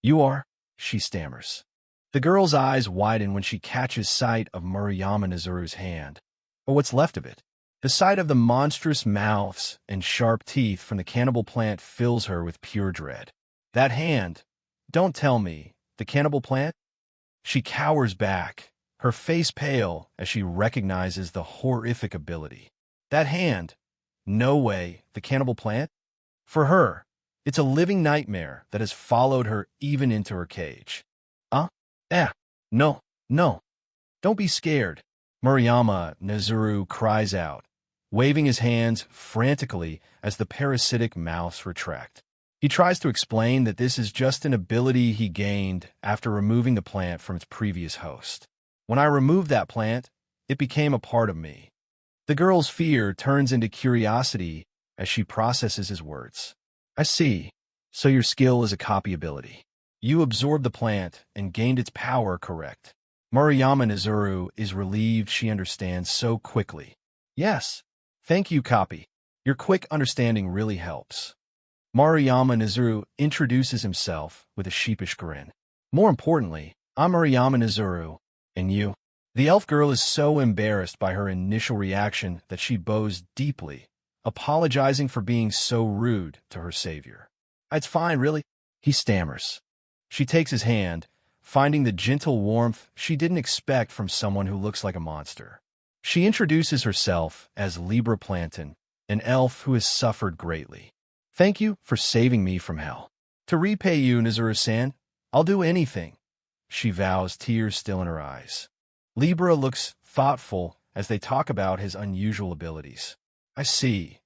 You are? She stammers. The girl's eyes widen when she catches sight of Murayama Nazuru's hand, or what's left of it. The sight of the monstrous mouths and sharp teeth from the cannibal plant fills her with pure dread. That hand, don't tell me, the cannibal plant? She cowers back, her face pale as she recognizes the horrific ability. That hand, no way, the cannibal plant? For her, it's a living nightmare that has followed her even into her cage. No, no. Don't be scared. Murayama Nazuru cries out, waving his hands frantically as the parasitic mouths retract. He tries to explain that this is just an ability he gained after removing the plant from its previous host. When I removed that plant, it became a part of me. The girl's fear turns into curiosity as she processes his words. I see. So your skill is a copy ability. You absorbed the plant and gained its power, correct? Murayama Nazuru is relieved she understands so quickly. Yes. Thank you, copy. Your quick understanding really helps. Murayama Nazuru introduces himself with a sheepish grin. More importantly, I'm Murayama Nazuru, and you? The elf girl is so embarrassed by her initial reaction that she bows deeply, apologizing for being so rude to her savior. It's fine, really, he stammers. She takes his hand, finding the gentle warmth she didn't expect from someone who looks like a monster. She introduces herself as Libra Plantain, an elf who has suffered greatly. Thank you for saving me from hell. To repay you, Nazuru-san, I'll do anything, she vows, tears still in her eyes. Libra looks thoughtful as they talk about his unusual abilities. I see.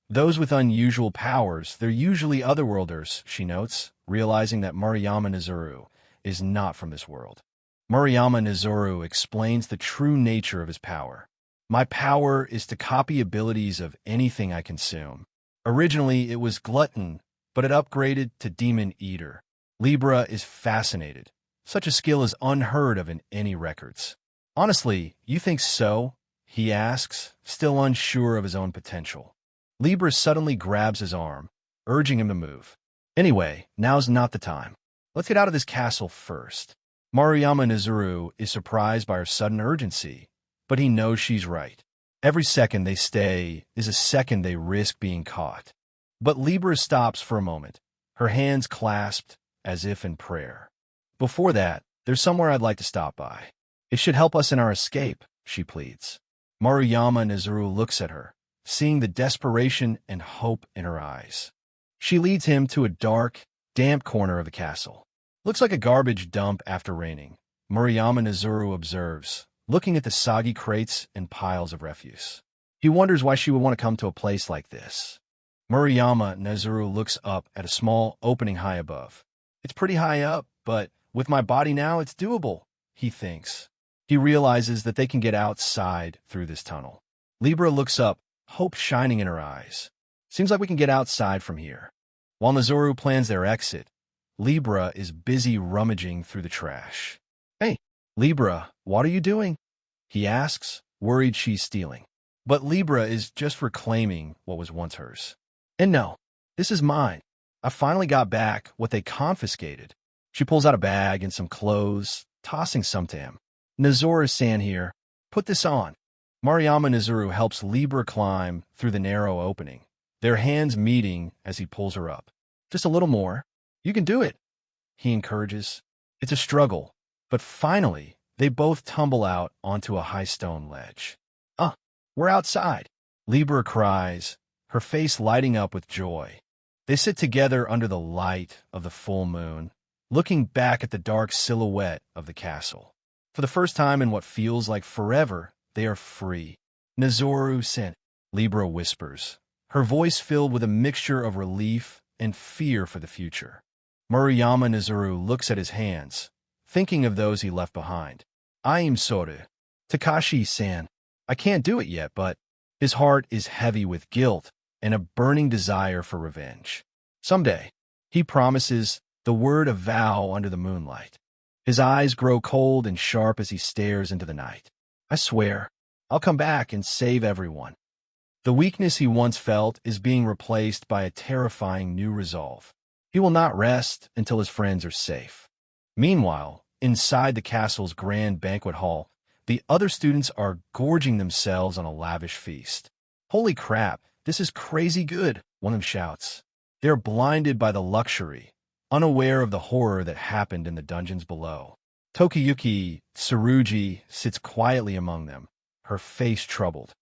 Those with unusual powers, they're usually otherworlders, she notes, realizing that Murayama Nazuru is not from this world. Murayama Nazuru explains the true nature of his power. My power is to copy abilities of anything I consume. Originally, it was Glutton, but it upgraded to Demon Eater. Libra is fascinated. Such a skill is unheard of in any records. Honestly, you think so? He asks, still unsure of his own potential. Libra suddenly grabs his arm, urging him to move. Anyway, now's not the time. Let's get out of this castle first. Maruyama Nizuru is surprised by her sudden urgency, but he knows she's right. Every second they stay is a second they risk being caught. But Libra stops for a moment, her hands clasped as if in prayer. Before that, there's somewhere I'd like to stop by. It should help us in our escape, she pleads. Maruyama Nizuru looks at her, seeing the desperation and hope in her eyes. She leads him to a dark, damp corner of the castle. Looks like a garbage dump after raining, Maruyama Nizuru observes, looking at the soggy crates and piles of refuse. He wonders why she would want to come to a place like this. Maruyama Nizuru looks up at a small opening high above. It's pretty high up, but with my body now, it's doable, he thinks. He realizes that they can get outside through this tunnel. Libra looks up, hope shining in her eyes. Seems like we can get outside from here. While Nizuru plans their exit, Libra is busy rummaging through the trash. Hey, Libra, what are you doing? He asks, worried she's stealing. But Libra is just reclaiming what was once hers. And no, this is mine. I finally got back what they confiscated. She pulls out a bag and some clothes, tossing some to him. Nizuru-san here. Put this on. Maruyama Nizuru helps Libra climb through the narrow opening, their hands meeting as he pulls her up. Just a little more. You can do it, he encourages. It's a struggle, but finally, they both tumble out onto a high stone ledge. We're outside, Libra cries, her face lighting up with joy. They sit together under the light of the full moon, looking back at the dark silhouette of the castle. For the first time in what feels like forever, they are free. Nizuru-san, Libra whispers, her voice filled with a mixture of relief and fear for the future. Maruyama Nizuru looks at his hands, thinking of those he left behind. I am sorry. Takashi-san, I can't do it yet, but his heart is heavy with guilt and a burning desire for revenge. Someday, he promises, the word of vow under the moonlight. His eyes grow cold and sharp as he stares into the night. I swear, I'll come back and save everyone. The weakness he once felt is being replaced by a terrifying new resolve. He will not rest until his friends are safe. Meanwhile, inside the castle's grand banquet hall, the other students are gorging themselves on a lavish feast. Holy crap, this is crazy good, one of them shouts. They're blinded by the luxury, unaware of the horror that happened in the dungeons below. Tokiyuki Tsurugi sits quietly among them, her face troubled.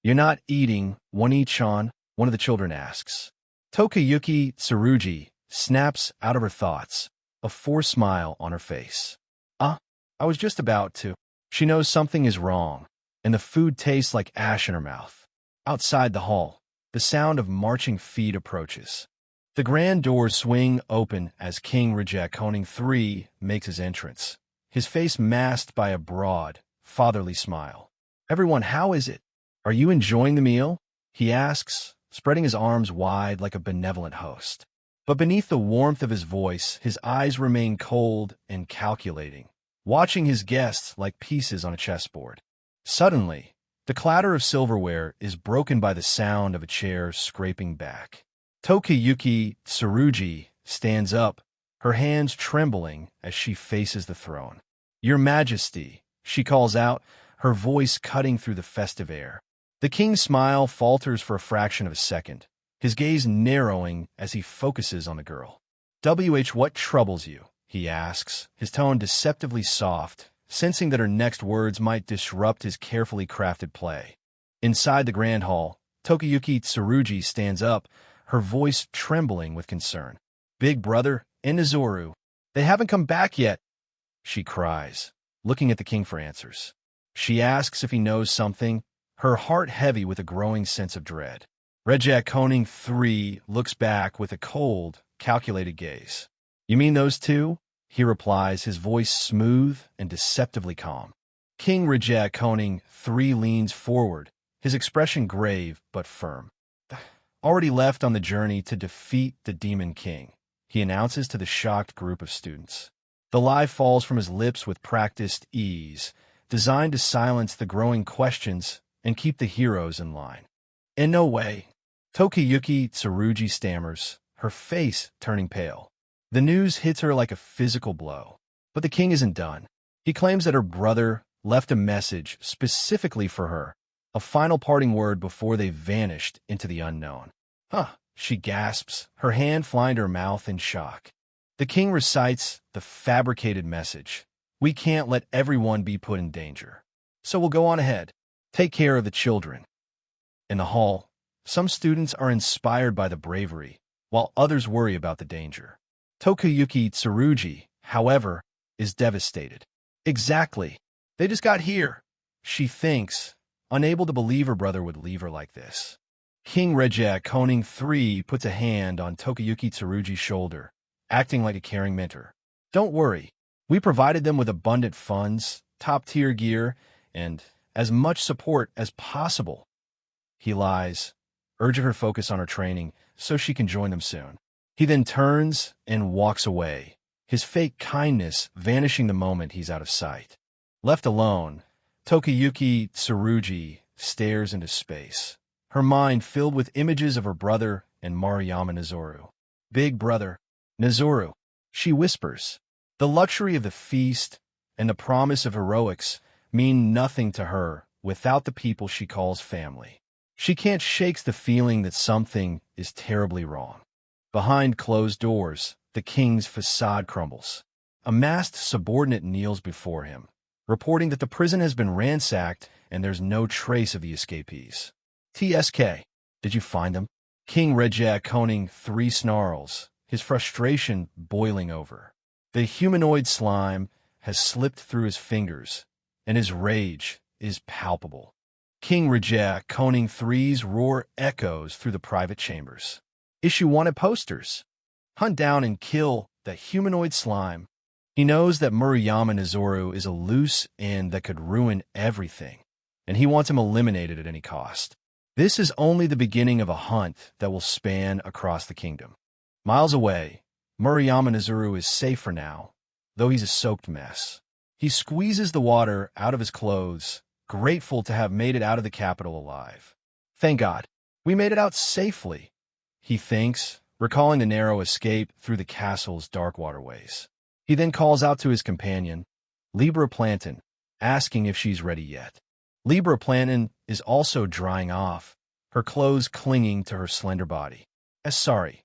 You're not eating, Wani-chan, one of the children asks. Tokiyuki Tsurugi snaps out of her thoughts, a forced smile on her face. I was just about to. She knows something is wrong, and the food tastes like ash in her mouth. Outside the hall, the sound of marching feet approaches. The grand doors swing open as King Hangyakutan III makes his entrance, his face masked by a broad, fatherly smile. Everyone, how is it? Are you enjoying the meal? He asks, spreading his arms wide like a benevolent host. But beneath the warmth of his voice, his eyes remain cold and calculating, watching his guests like pieces on a chessboard. Suddenly, the clatter of silverware is broken by the sound of a chair scraping back. Tokiyuki Tsurugi stands up, her hands trembling as she faces the throne. Your Majesty, she calls out, her voice cutting through the festive air. The king's smile falters for a fraction of a second, his gaze narrowing as he focuses on the girl. What troubles you? He asks, his tone deceptively soft, sensing that her next words might disrupt his carefully crafted play. Inside the grand hall, Tokiyuki Tsurugi stands up, her voice trembling with concern. Big brother, and Nizuru, they haven't come back yet, she cries, looking at the king for answers. She asks if he knows something, her heart heavy with a growing sense of dread. Hangyakutan III looks back with a cold, calculated gaze. You mean those two? He replies, his voice smooth and deceptively calm. King Hangyakutan III leans forward, his expression grave but firm. Already left on the journey to defeat the Demon King, he announces to the shocked group of students. The lie falls from his lips with practiced ease, designed to silence the growing questions and keep the heroes in line. In no way. Tokiyuki Tsurugi stammers, her face turning pale. The news hits her like a physical blow. But the king isn't done. He claims that her brother left a message specifically for her, a final parting word before they vanished into the unknown. Huh, she gasps, her hand flying to her mouth in shock. The king recites the fabricated message. We can't let everyone be put in danger. So we'll go on ahead. Take care of the children. In the hall, some students are inspired by the bravery, while others worry about the danger. Tokuyuki Tsurugi, however, is devastated. Exactly. They just got here, she thinks, unable to believe her brother would leave her like this. King Reject Koning III puts a hand on Tokuyuki Tsurugi's shoulder, acting like a caring mentor. Don't worry. We provided them with abundant funds, top-tier gear, and as much support as possible. He lies, urging her focus on her training so she can join them soon. He then turns and walks away, his fake kindness vanishing the moment he's out of sight. Left alone, Tokuyuki Tsurugi stares into space, her mind filled with images of her brother and Maruyama Nezuru. Big brother, Nezuru, she whispers. The luxury of the feast and the promise of heroics mean nothing to her without the people she calls family. She can't shake the feeling that something is terribly wrong. Behind closed doors, the king's facade crumbles. A masked subordinate kneels before him, reporting that the prison has been ransacked and there's no trace of the escapees. TSK, did you find them? King Reject Koning III snarls, his frustration boiling over. The humanoid slime has slipped through his fingers, and his rage is palpable. King Reject Koning III's roar echoes through the private chambers. Issue wanted posters. Hunt down and kill the humanoid slime. He knows that Maruyama Nezuru is a loose end that could ruin everything, and he wants him eliminated at any cost. This is only the beginning of a hunt that will span across the kingdom. Miles away, Maruyama Nezuru is safe for now, though he's a soaked mess. He squeezes the water out of his clothes, grateful to have made it out of the capital alive. Thank God, we made it out safely, he thinks, recalling the narrow escape through the castle's dark waterways. He then calls out to his companion, Libra Plantain, asking if she's ready yet. Libra Plantain is also drying off, her clothes clinging to her slender body. Sorry,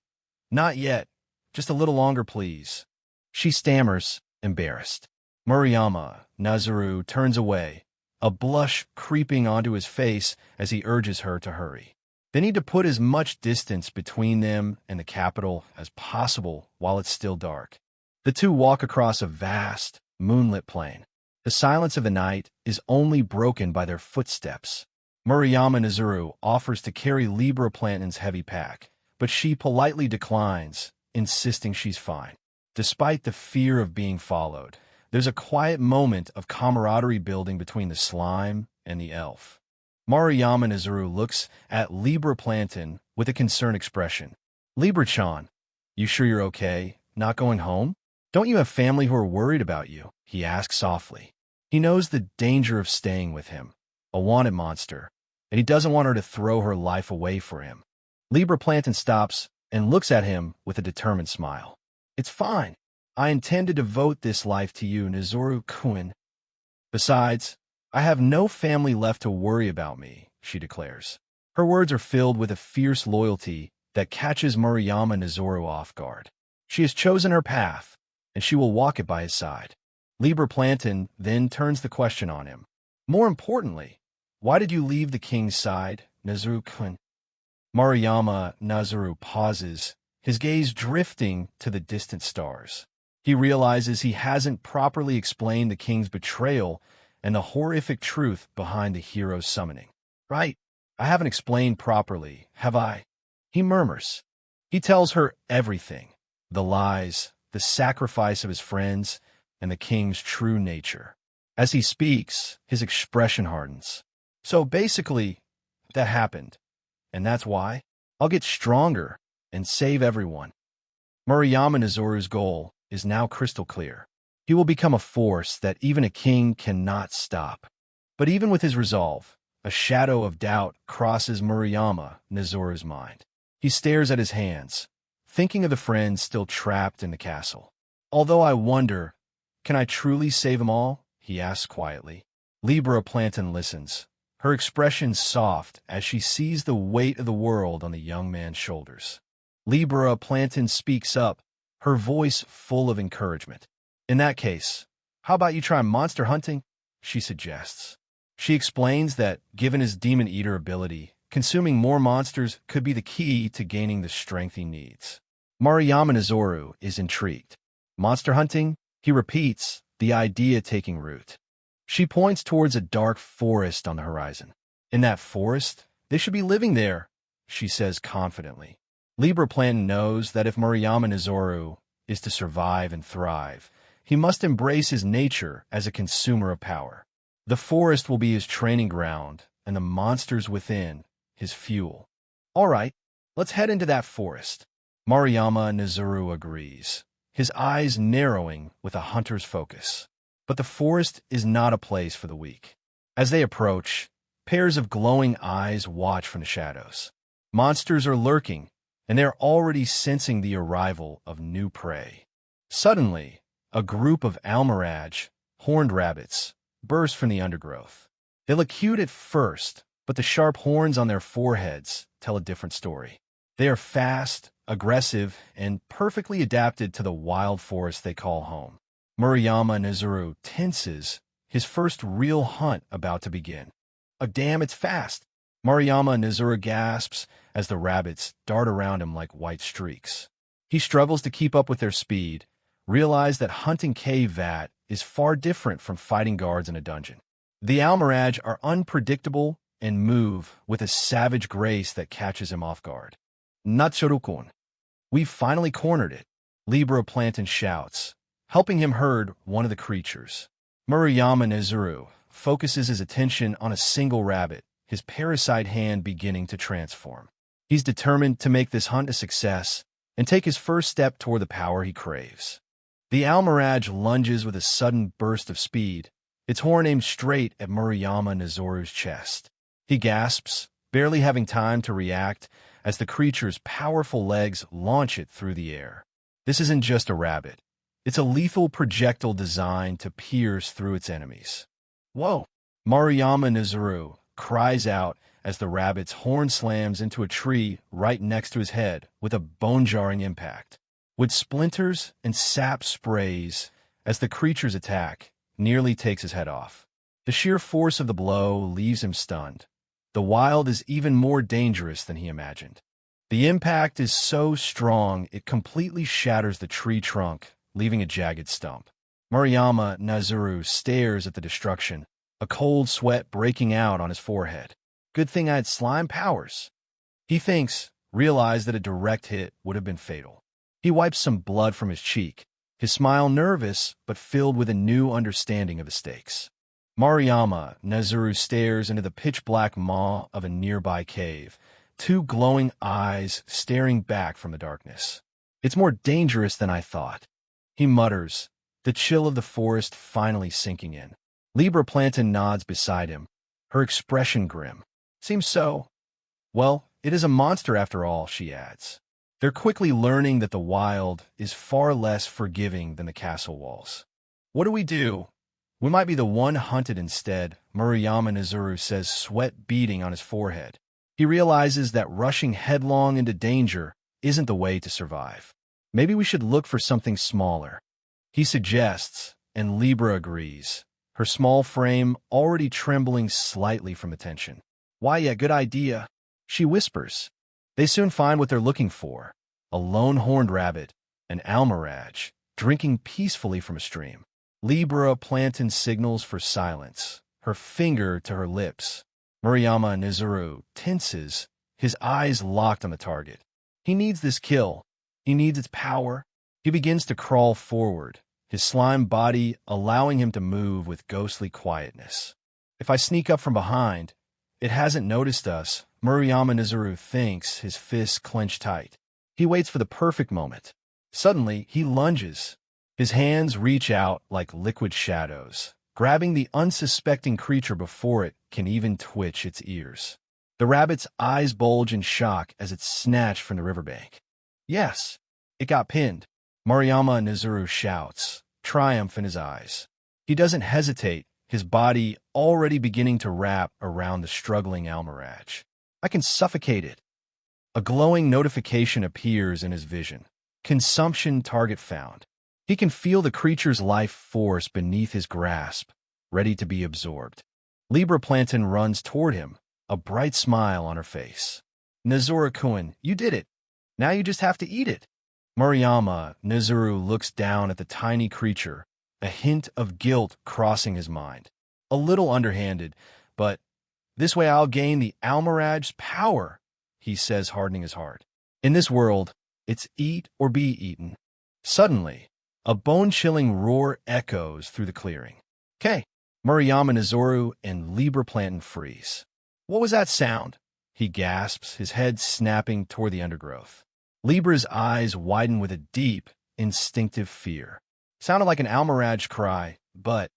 not yet. Just a little longer, please. She stammers, embarrassed. Maruyama Nezuru turns away, a blush creeping onto his face as he urges her to hurry. They need to put as much distance between them and the capital as possible while it's still dark. The two walk across a vast, moonlit plain. The silence of the night is only broken by their footsteps. Maruyama Nezuru offers to carry Libra Plantain's heavy pack, but she politely declines, insisting she's fine. Despite the fear of being followed, there's a quiet moment of camaraderie building between the slime and the elf. Maruyama Nezuru looks at Libra Plantain with a concerned expression. Libra-chan, you sure you're okay? Not going home? Don't you have family who are worried about you? He asks softly. He knows the danger of staying with him, a wanted monster, and he doesn't want her to throw her life away for him. Libra Plantain stops and looks at him with a determined smile. It's fine. I intend to devote this life to you, Nezuru-kun. Besides, I have no family left to worry about me, she declares. Her words are filled with a fierce loyalty that catches Maruyama Nezuru off guard. She has chosen her path, and she will walk it by his side. Libra Plantain then turns the question on him. More importantly, why did you leave the king's side, Nezuru-kun? Maruyama Nezuru pauses, his gaze drifting to the distant stars. He realizes he hasn't properly explained the king's betrayal and the horrific truth behind the hero's summoning. Right, I haven't explained properly, have I? He murmurs. He tells her everything, the lies, the sacrifice of his friends, and the king's true nature. As he speaks, his expression hardens. So basically, that happened. And that's why I'll get stronger and save everyone. Maruyama Nezuru's goal is now crystal clear. He will become a force that even a king cannot stop. But even with his resolve, a shadow of doubt crosses Maruyama Nezuru's mind. He stares at his hands, thinking of the friends still trapped in the castle. Although I wonder, can I truly save them all? He asks quietly. Libra Plantain listens, her expression soft as she sees the weight of the world on the young man's shoulders. Libra Plantain speaks up, her voice full of encouragement. In that case, how about you try monster hunting? She suggests. She explains that, given his demon eater ability, consuming more monsters could be the key to gaining the strength he needs. Maruyama Nozoru is intrigued. Monster hunting? He repeats, the idea taking root. She points towards a dark forest on the horizon. In that forest, they should be living there, she says confidently. Libra Plantain knows that if Maruyama Nozoru is to survive and thrive, he must embrace his nature as a consumer of power. The forest will be his training ground, and the monsters within, his fuel. All right, let's head into that forest. Maruyama Nozoru agrees, his eyes narrowing with a hunter's focus. But the forest is not a place for the weak. As they approach, pairs of glowing eyes watch from the shadows. Monsters are lurking, and they are already sensing the arrival of new prey. Suddenly, a group of almiraj, horned rabbits, burst from the undergrowth. They look cute at first, but the sharp horns on their foreheads tell a different story. They are fast, aggressive, and perfectly adapted to the wild forest they call home. Maruyama Nozoru tenses, his first real hunt about to begin. Oh, damn, it's fast! Maruyama Nozoru gasps as the rabbits dart around him like white streaks. He struggles to keep up with their speed, realize that hunting cave vat is far different from fighting guards in a dungeon. The almiraj are unpredictable and move with a savage grace that catches him off guard. Natsurukun. We've finally cornered it, Libra Plantain shouts, helping him herd one of the creatures. Maruyama Nozoru focuses his attention on a single rabbit, his parasite hand beginning to transform. He's determined to make this hunt a success and take his first step toward the power he craves. The almiraj lunges with a sudden burst of speed, its horn aimed straight at Maruyama Nozoru's chest. He gasps, barely having time to react, as the creature's powerful legs launch it through the air. This isn't just a rabbit. It's a lethal projectile designed to pierce through its enemies. Whoa! Maruyama Nozoru cries out as the rabbit's horn slams into a tree right next to his head with a bone-jarring impact. With splinters and sap sprays as the creature's attack nearly takes his head off. The sheer force of the blow leaves him stunned. The wild is even more dangerous than he imagined. The impact is so strong it completely shatters the tree trunk, leaving a jagged stump. Maruyama Nozoru stares at the destruction, a cold sweat breaking out on his forehead. Good thing I had slime powers. He thinks, realized that a direct hit would have been fatal. He wipes some blood from his cheek, his smile nervous but filled with a new understanding of the stakes. Maruyama Nozoru stares into the pitch-black maw of a nearby cave, two glowing eyes staring back from the darkness. It's more dangerous than I thought. He mutters, the chill of the forest finally sinking in. Libra Plantain nods beside him, her expression grim. Seems so. Well, it is a monster after all, she adds. They're quickly learning that the wild is far less forgiving than the castle walls. What do we do? We might be the one hunted instead, Maruyama Nozoru says, sweat beading on his forehead. He realizes that rushing headlong into danger isn't the way to survive. Maybe we should look for something smaller. He suggests, and Libra agrees, her small frame already trembling slightly from the tension. Why, yeah, good idea, she whispers. They soon find what they're looking for, a lone horned rabbit, an almiraj, drinking peacefully from a stream. Libra Plantain signals for silence, her finger to her lips. Maruyama Nozoru tenses, his eyes locked on the target. He needs this kill. He needs its power. He begins to crawl forward, his slime body allowing him to move with ghostly quietness. If I sneak up from behind, it hasn't noticed us, Maruyama Nozoru thinks, his fists clenched tight. He waits for the perfect moment. Suddenly, he lunges. His hands reach out like liquid shadows, grabbing the unsuspecting creature before it can even twitch its ears. The rabbit's eyes bulge in shock as it's snatched from the riverbank. Yes, It got pinned. Maruyama Nezuru shouts, triumph in his eyes. He doesn't hesitate, his body already beginning to wrap around the struggling Almiraj. I can suffocate it. A glowing notification appears in his vision. Consumption target found. He can feel the creature's life force beneath his grasp, ready to be absorbed. Libra Plantain runs toward him, a bright smile on her face. Nezuru-kun, you did it. Now you just have to eat it. Maruyama Nezuru looks down at the tiny creature, a hint of guilt crossing his mind. A little underhanded, but this way I'll gain the Almiraj's power, he says, hardening his heart. In this world, it's eat or be eaten. Suddenly, a bone-chilling roar echoes through the clearing. "K." Maruyama Nezuru and Libra Plantain freeze. What was that sound? He gasps, his head snapping toward the undergrowth. Libra's eyes widen with a deep, instinctive fear. Sounded like an Almiraj cry, but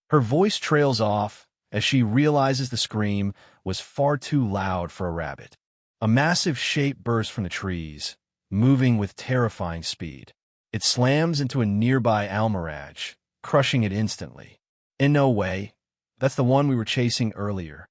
her voice trails off as she realizes the scream was far too loud for a rabbit. A massive shape bursts from the trees, moving with terrifying speed. It slams into a nearby Almiraj, crushing it instantly. In no way. That's the one we were chasing earlier.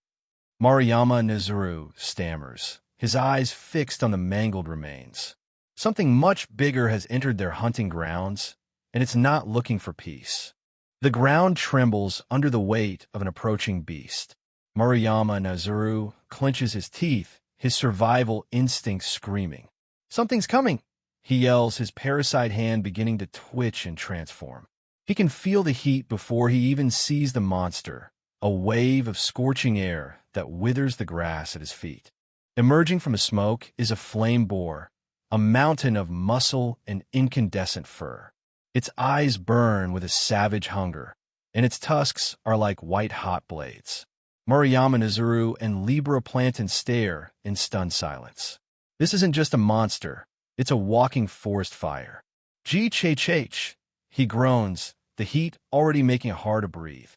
Maruyama Nezuru stammers, his eyes fixed on the mangled remains. Something much bigger has entered their hunting grounds, and it's not looking for peace. The ground trembles under the weight of an approaching beast. Maruyama Nezuru clenches his teeth, his survival instinct screaming. Something's coming, he yells, his parasite hand beginning to twitch and transform. He can feel the heat before he even sees the monster, a wave of scorching air that withers the grass at his feet. Emerging from the smoke is a flame boar, a mountain of muscle and incandescent fur. Its eyes burn with a savage hunger, and its tusks are like white-hot blades. Maruyama Nezuru and Libra Plantain stare in stunned silence. This isn't just a monster, it's a walking forest fire. G-Ch-H, he groans, the heat already making it hard to breathe.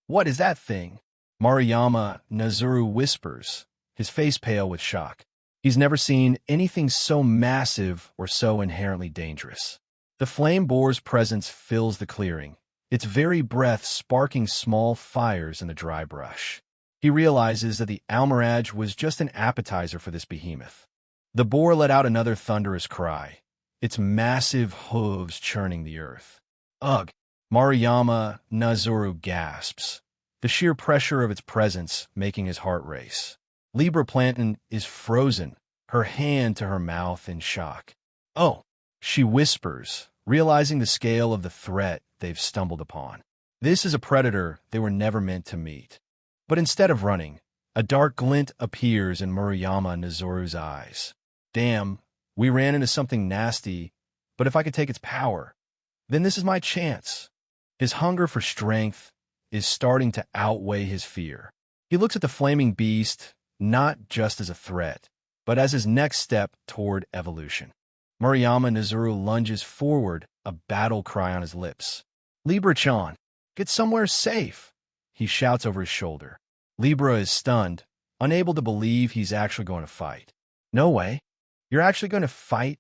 What is that thing? Maruyama Nezuru whispers, his face pale with shock. He's never seen anything so massive or so inherently dangerous. The flame boar's presence fills the clearing, its very breath sparking small fires in the dry brush. He realizes that the Almiraj was just an appetizer for this behemoth. The boar let out another thunderous cry, its massive hooves churning the earth. Ugh! Maruyama Nezuru gasps, the sheer pressure of its presence making his heart race. Libra Plantain is frozen, her hand to her mouth in shock. Oh! She whispers, realizing the scale of the threat they've stumbled upon. This is a predator they were never meant to meet. But instead of running, a dark glint appears in Maruyama Nezuru's eyes. Damn, we ran into something nasty, but if I could take its power, then this is my chance. His hunger for strength is starting to outweigh his fear. He looks at the flaming beast, not just as a threat, but as his next step toward evolution. Maruyama Nezuru lunges forward, a battle cry on his lips. Libra-chan, get somewhere safe, he shouts over his shoulder. Libra is stunned, unable to believe he's actually going to fight. No way. You're actually going to fight?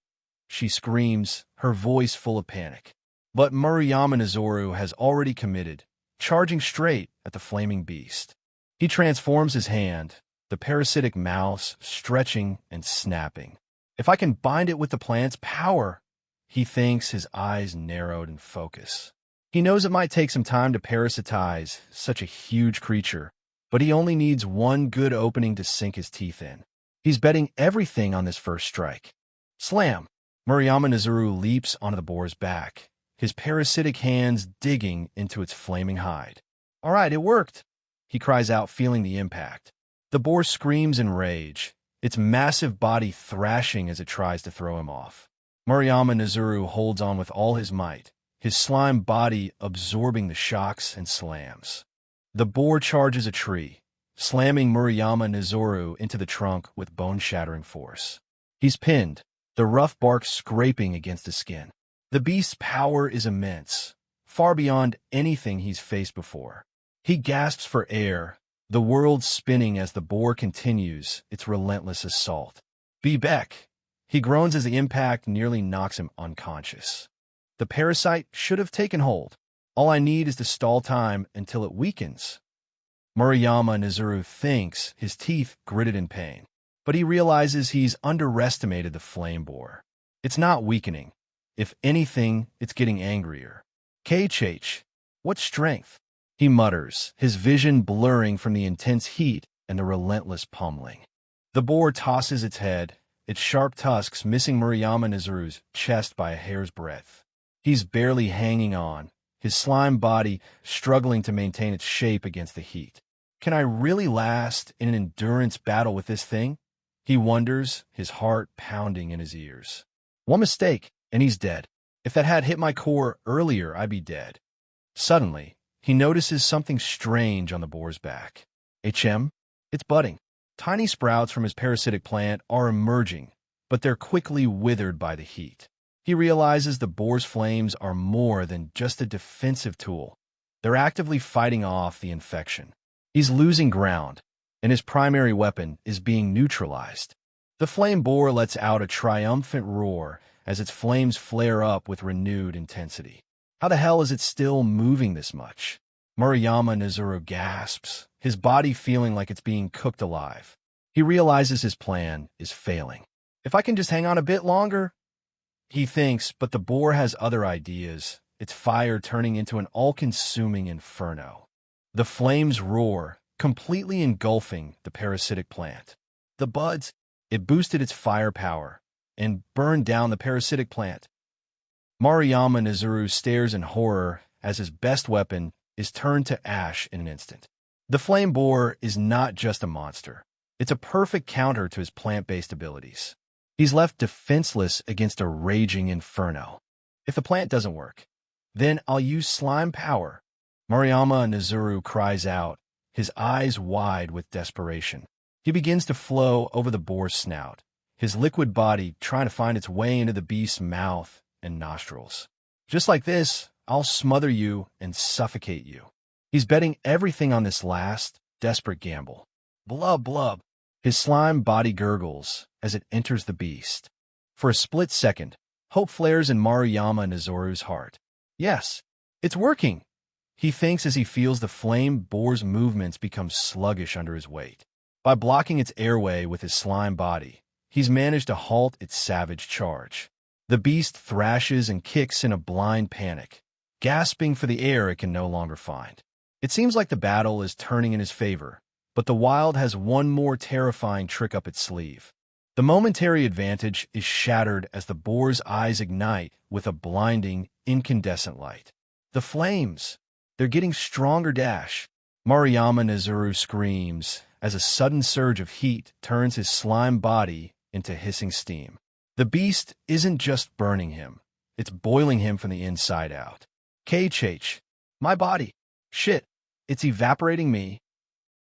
She screams, her voice full of panic. But Maruyama Nezuru has already committed, charging straight at the flaming beast. He transforms his hand, the parasitic mouse stretching and snapping. If I can bind it with the plant's power, he thinks, his eyes narrowed in focus. He knows it might take some time to parasitize such a huge creature, but he only needs one good opening to sink his teeth in. He's betting everything on this first strike. Slam! Maruyama Nezuru leaps onto the boar's back, his parasitic hands digging into its flaming hide. All right, it worked, he cries out, feeling the impact. The boar screams in rage, its massive body thrashing as it tries to throw him off. Maruyama Nezuru holds on with all his might, his slime body absorbing the shocks and slams. The boar charges a tree, slamming Maruyama Nezuru into the trunk with bone-shattering force. He's pinned, the rough bark scraping against his skin. The beast's power is immense, far beyond anything he's faced before. He gasps for air, the world spinning as the boar continues its relentless assault. Beck, He groans as the impact nearly knocks him unconscious. The parasite should have taken hold. All I need is to stall time until it weakens. Murayama Nezuru thinks, his teeth gritted in pain. But he realizes he's underestimated the flame boar. It's not weakening. If anything, it's getting angrier. KHH, what strength? He mutters, his vision blurring from the intense heat and the relentless pummeling. The boar tosses its head, its sharp tusks missing Murayama Nezuru's chest by a hair's breadth. He's barely hanging on, his slime body struggling to maintain its shape against the heat. Can I really last in an endurance battle with this thing? He wonders, his heart pounding in his ears. One mistake, and he's dead. If that had hit my core earlier, I'd be dead. Suddenly, he notices something strange on the boar's back. It's budding. Tiny sprouts from his parasitic plant are emerging, but they're quickly withered by the heat. He realizes the boar's flames are more than just a defensive tool. They're actively fighting off the infection. He's losing ground, and his primary weapon is being neutralized. The flame boar lets out a triumphant roar as its flames flare up with renewed intensity. How the hell is it still moving this much? Murayama Nezuru gasps, his body feeling like it's being cooked alive. He realizes his plan is failing. If I can just hang on a bit longer, he thinks, but the boar has other ideas, its fire turning into an all-consuming inferno. The flames roar, completely engulfing the parasitic plant. The buds, it boosted its firepower and burned down the parasitic plant. Murayama Nezuru stares in horror as his best weapon is turned to ash in an instant. The flame boar is not just a monster. It's a perfect counter to his plant-based abilities. He's left defenseless against a raging inferno. If the plant doesn't work, then I'll use slime power. Murayama Nezuru cries out, his eyes wide with desperation. He begins to flow over the boar's snout, his liquid body trying to find its way into the beast's mouth and nostrils. Just like this, I'll smother you and suffocate you. He's betting everything on this last, desperate gamble. Blub blub. His slime body gurgles as it enters the beast. For a split second, hope flares in Murayama Nezuru's heart. Yes, it's working, he thinks as he feels the flame boar's movements become sluggish under his weight. By blocking its airway with his slime body, he's managed to halt its savage charge. The beast thrashes and kicks in a blind panic, gasping for the air it can no longer find. It seems like the battle is turning in his favor, but the wild has one more terrifying trick up its sleeve. The momentary advantage is shattered as the boar's eyes ignite with a blinding, incandescent light. The flames! They're getting stronger dash. Murayama Nezuru screams as a sudden surge of heat turns his slime body into hissing steam. The beast isn't just burning him, it's boiling him from the inside out. KHH, my body. Shit, it's evaporating me.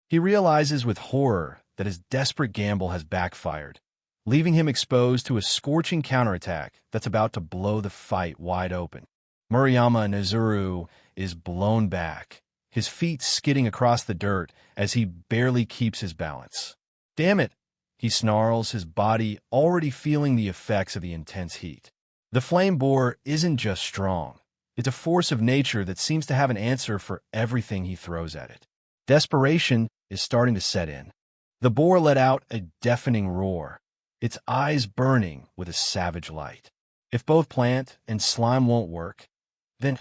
He realizes with horror that his desperate gamble has backfired, leaving him exposed to a scorching counterattack that's about to blow the fight wide open. Murayama Nezuru is blown back, his feet skidding across the dirt as he barely keeps his balance. Damn it, he snarls, his body already feeling the effects of the intense heat. The flame boar isn't just strong. It's a force of nature that seems to have an answer for everything he throws at it. Desperation is starting to set in. The boar let out a deafening roar, its eyes burning with a savage light. If both plant and slime won't work, then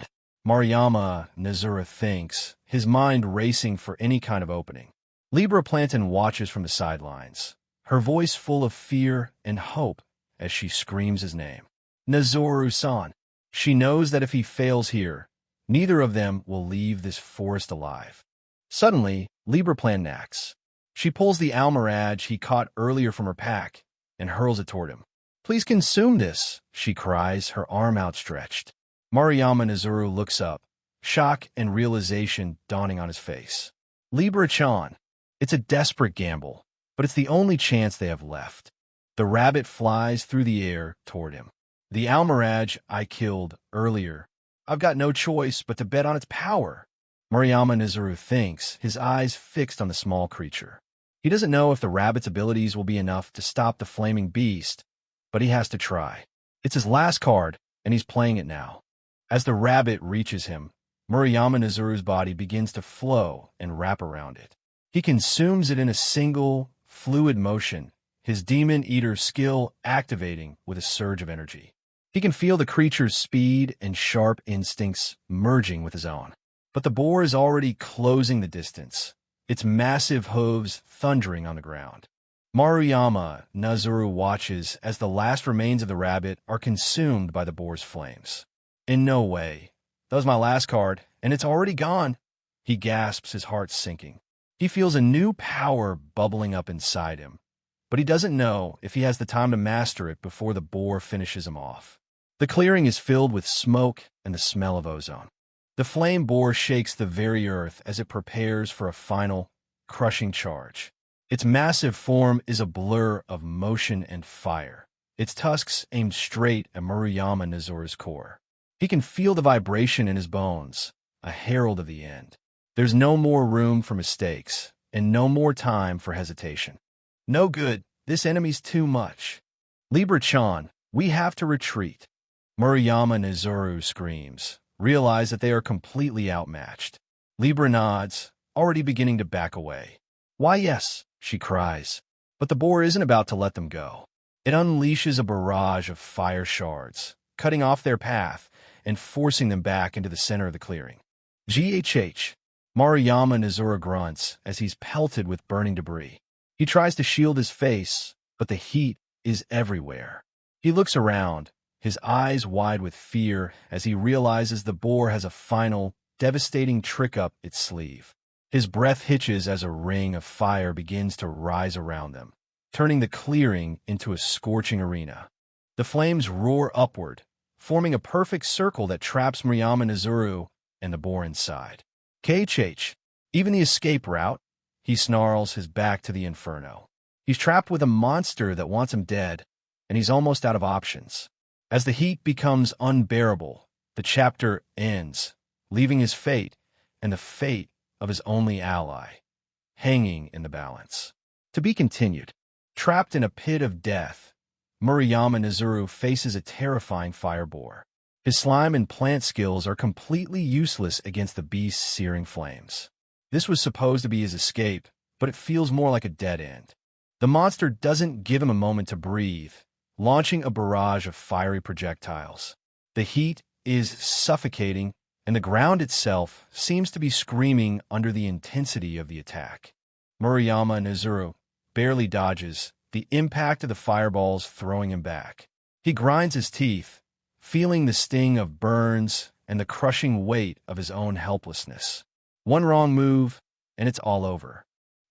Murayama Nezuru thinks, his mind racing for any kind of opening. Libra Plantain watches from the sidelines, her voice full of fear and hope as she screams his name. Nezuru-san. She knows that if he fails here, neither of them will leave this forest alive. Suddenly, Libra Plan knacks. She pulls the almiraj he caught earlier from her pack and hurls it toward him. Please consume this, she cries, her arm outstretched. Murayama Nezuru looks up, shock and realization dawning on his face. Libra-chan. It's a desperate gamble, but it's the only chance they have left. The rabbit flies through the air toward him. The almiraj I killed earlier. I've got no choice but to bet on its power. Murayama Nezuru thinks, his eyes fixed on the small creature. He doesn't know if the rabbit's abilities will be enough to stop the flaming beast, but he has to try. It's his last card, and he's playing it now. As the rabbit reaches him, Murayama Nazuru's body begins to flow and wrap around it. He consumes it in a single, fluid motion, his demon eater skill activating with a surge of energy. He can feel the creature's speed and sharp instincts merging with his own. But the boar is already closing the distance, its massive hooves thundering on the ground. Maruyama Nazuru watches as the last remains of the rabbit are consumed by the boar's flames. In no way. That was my last card, and it's already gone. He gasps, his heart sinking. He feels a new power bubbling up inside him, but he doesn't know if he has the time to master it before the boar finishes him off. The clearing is filled with smoke and the smell of ozone. The flame boar shakes the very earth as it prepares for a final, crushing charge. Its massive form is a blur of motion and fire, its tusks aimed straight at Murayama Nazuru's core. He can feel the vibration in his bones, a herald of the end. There's no more room for mistakes, and no more time for hesitation. No good, this enemy's too much. Libra-chan, we have to retreat. Murayama Nazuru screams, realize that they are completely outmatched. Libra nods, already beginning to back away. Why yes, she cries. But the boar isn't about to let them go. It unleashes a barrage of fire shards, cutting off their path and forcing them back into the center of the clearing. GHH. Maruyama Nazuru grunts as he's pelted with burning debris. He tries to shield his face, but the heat is everywhere. He looks around, his eyes wide with fear as he realizes the boar has a final, devastating trick up its sleeve. His breath hitches as a ring of fire begins to rise around them, turning the clearing into a scorching arena. The flames roar upward, forming a perfect circle that traps Murayama Nazuru and the boar inside. KHH, even the escape route, he snarls, his back to the inferno. He's trapped with a monster that wants him dead, and he's almost out of options. As the heat becomes unbearable, the chapter ends, leaving his fate and the fate of his only ally, hanging in the balance. To be continued. Trapped in a pit of death, Murayama Nazuru faces a terrifying fire boar. His slime and plant skills are completely useless against the beast's searing flames. This was supposed to be his escape, but it feels more like a dead end. The monster doesn't give him a moment to breathe, launching a barrage of fiery projectiles. The heat is suffocating, and the ground itself seems to be screaming under the intensity of the attack. Murayama Nazuru barely dodges, the impact of the fireballs throwing him back. He grinds his teeth, feeling the sting of burns and the crushing weight of his own helplessness. One wrong move, and it's all over.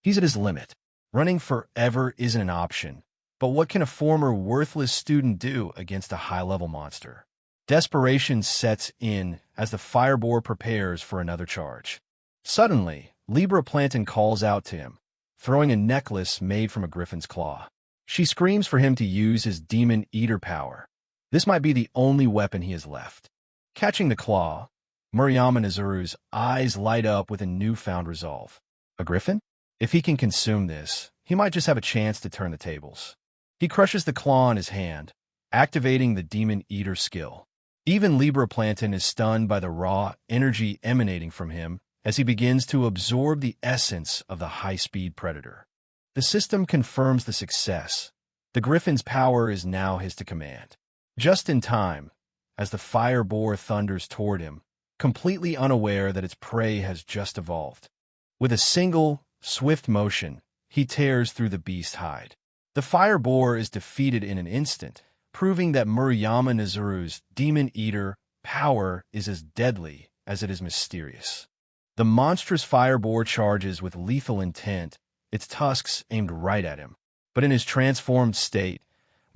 He's at his limit. Running forever isn't an option, but what can a former worthless student do against a high-level monster? Desperation sets in as the fireboar prepares for another charge. Suddenly, Libra Plantain calls out to him, throwing a necklace made from a griffin's claw. She screams for him to use his demon eater power. This might be the only weapon he has left. Catching the claw, Murayama Nazuru's eyes light up with a newfound resolve. A griffin? If he can consume this, he might just have a chance to turn the tables. He crushes the claw in his hand, activating the demon eater skill. Even Libra Plantain is stunned by the raw energy emanating from him as he begins to absorb the essence of the high-speed predator. The system confirms the success. The griffin's power is now his to command. Just in time, as the fire boar thunders toward him, completely unaware that its prey has just evolved. With a single, swift motion, he tears through the beast's hide. The fire boar is defeated in an instant, proving that Murayama Nazuru's demon eater power is as deadly as it is mysterious. The monstrous fire boar charges with lethal intent, its tusks aimed right at him. But in his transformed state,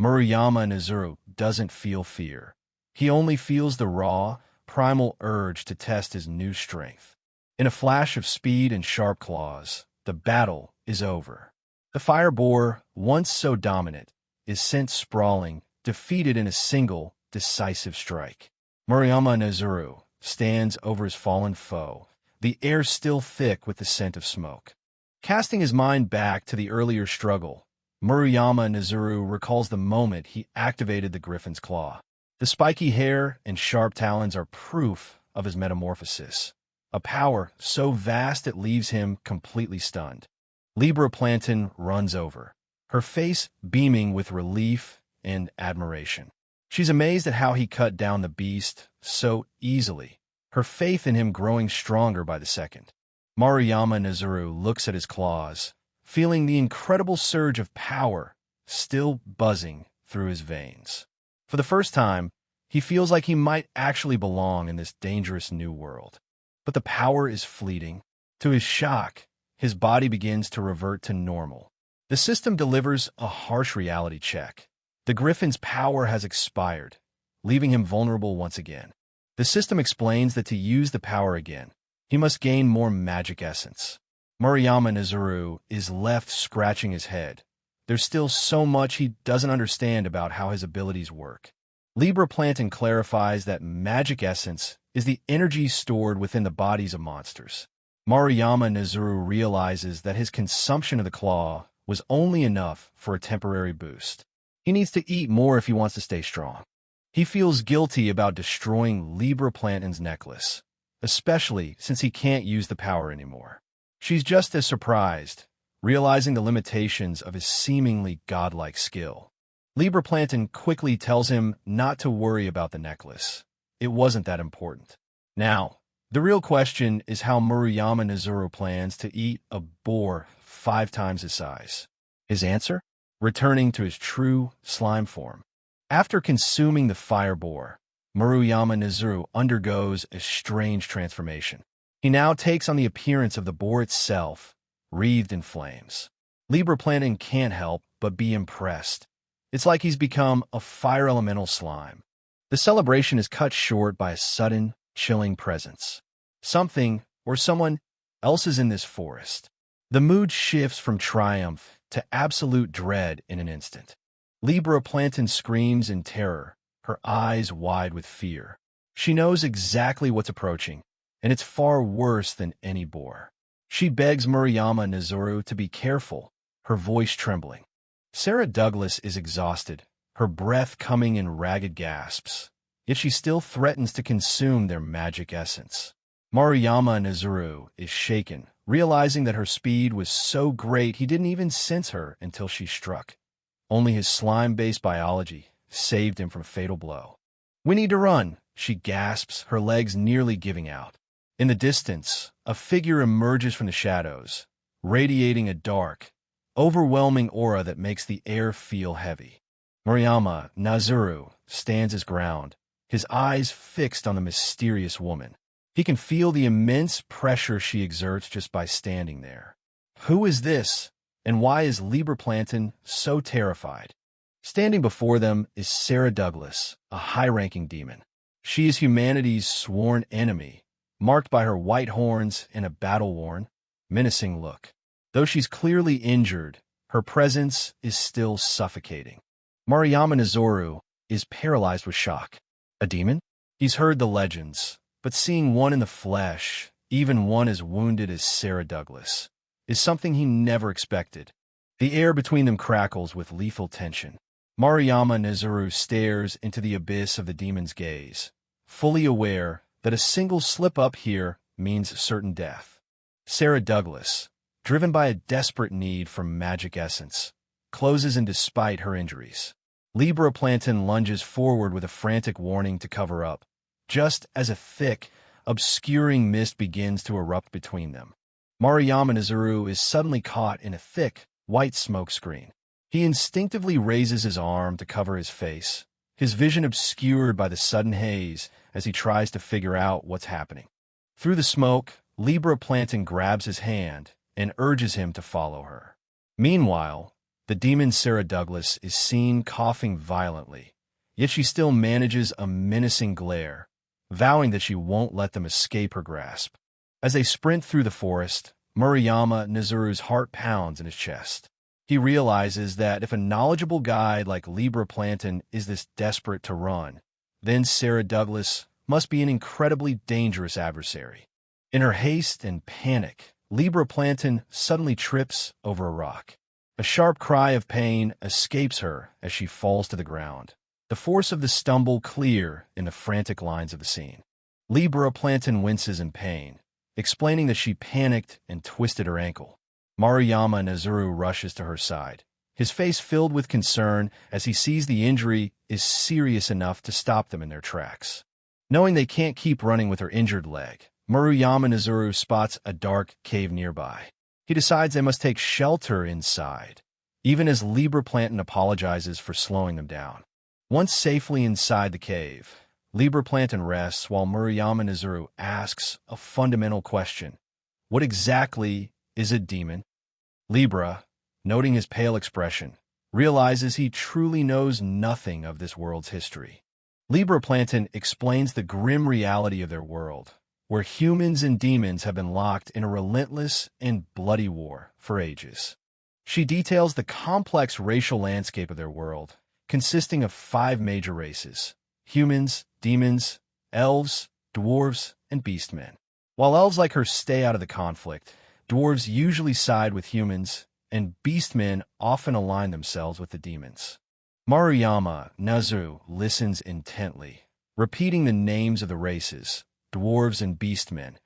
Murayama Nazuru doesn't feel fear. He only feels the raw, primal urge to test his new strength. In a flash of speed and sharp claws, the battle is over. The fire boar, once so dominant, is sent sprawling, defeated in a single, decisive strike. Murayama Nazuru stands over his fallen foe, the air still thick with the scent of smoke. Casting his mind back to the earlier struggle, Murayama Nezuru recalls the moment he activated the griffin's claw. The spiky hair and sharp talons are proof of his metamorphosis, a power so vast it leaves him completely stunned. Libra Plantain runs over, her face beaming with relief and admiration. She's amazed at how he cut down the beast so easily, her faith in him growing stronger by the second. Murayama Nezuru looks at his claws, feeling the incredible surge of power still buzzing through his veins. For the first time, he feels like he might actually belong in this dangerous new world. But the power is fleeting. To his shock, his body begins to revert to normal. The system delivers a harsh reality check. The griffin's power has expired, leaving him vulnerable once again. The system explains that to use the power again, he must gain more magic essence. Murayama Nezuru is left scratching his head. There's still so much he doesn't understand about how his abilities work. Libra Plantain clarifies that magic essence is the energy stored within the bodies of monsters. Murayama Nezuru realizes that his consumption of the claw was only enough for a temporary boost. He needs to eat more if he wants to stay strong. He feels guilty about destroying Libra Plantain's necklace, especially since he can't use the power anymore. She's just as surprised, realizing the limitations of his seemingly godlike skill. Libra Plantain quickly tells him not to worry about the necklace. It wasn't that important. Now, the real question is how Murayama Nezuru plans to eat a boar 5 times his size. His answer? Returning to his true slime form. After consuming the fire boar, Murayama Nezuru undergoes a strange transformation. He now takes on the appearance of the boar itself, wreathed in flames. Libra Plantain can't help but be impressed. It's like he's become a fire elemental slime. The celebration is cut short by a sudden, chilling presence. Something or someone else is in this forest. The mood shifts from triumph to absolute dread in an instant. Libra Plantain screams in terror, her eyes wide with fear. She knows exactly what's approaching, and it's far worse than any boar. She begs Murayama Nezuru to be careful, her voice trembling. Sarah Douglas is exhausted, her breath coming in ragged gasps, yet she still threatens to consume their magic essence. Murayama Nezuru is shaken, realizing that her speed was so great he didn't even sense her until she struck. Only his slime-based biology saved him from a fatal blow. "We need to run," she gasps, her legs nearly giving out. In the distance, a figure emerges from the shadows, radiating a dark, overwhelming aura that makes the air feel heavy. Murayama Nezuru stands his ground, his eyes fixed on the mysterious woman. He can feel the immense pressure she exerts just by standing there. Who is this, and why is Libra Plantain so terrified? Standing before them is Sarah Douglas, a high-ranking demon. She is humanity's sworn enemy, marked by her white horns and a battle-worn, menacing look. Though she's clearly injured, her presence is still suffocating. Murayama Nezuru is paralyzed with shock. A demon? He's heard the legends, but seeing one in the flesh, even one as wounded as Sarah Douglas, is something he never expected. The air between them crackles with lethal tension. Murayama Nezuru stares into the abyss of the demon's gaze, fully aware that a single slip-up here means certain death. Sarah Douglas, driven by a desperate need for magic essence, closes in despite her injuries. Libra Plantain lunges forward with a frantic warning to cover up, just as a thick, obscuring mist begins to erupt between them. Murayama Nezuru is suddenly caught in a thick, white smoke screen. He instinctively raises his arm to cover his face, his vision obscured by the sudden haze as he tries to figure out what's happening. Through the smoke, Libra Plantain grabs his hand and urges him to follow her. Meanwhile, the demon Sarah Douglas is seen coughing violently, yet she still manages a menacing glare, vowing that she won't let them escape her grasp. As they sprint through the forest, Murayama Nezuru's heart pounds in his chest. He realizes that if a knowledgeable guide like Libra Plantain is this desperate to run, then Sarah Douglas must be an incredibly dangerous adversary. In her haste and panic, Libra Plantain suddenly trips over a rock. A sharp cry of pain escapes her as she falls to the ground, the force of the stumble clear in the frantic lines of the scene. Libra Plantain winces in pain, explaining that she panicked and twisted her ankle. Maruyama Nezuru rushes to her side, his face filled with concern as he sees the injury is serious enough to stop them in their tracks. Knowing they can't keep running with her injured leg, Maruyama Nezuru spots a dark cave nearby. He decides they must take shelter inside, even as Libra Plantain apologizes for slowing them down. Once safely inside the cave, Libra Plantain rests while Maruyama Nezuru asks a fundamental question. What exactly is a demon? Libra, noting his pale expression, realizes he truly knows nothing of this world's history. Libra Plantain explains the grim reality of their world, where humans and demons have been locked in a relentless and bloody war for ages. She details the complex racial landscape of their world, consisting of 5 major races: humans, demons, elves, dwarves, and beastmen. While elves like her stay out of the conflict, dwarves usually side with humans, and beastmen often align themselves with the demons. Maruyama Nezuru listens intently, repeating the names of the races, dwarves and beastmen,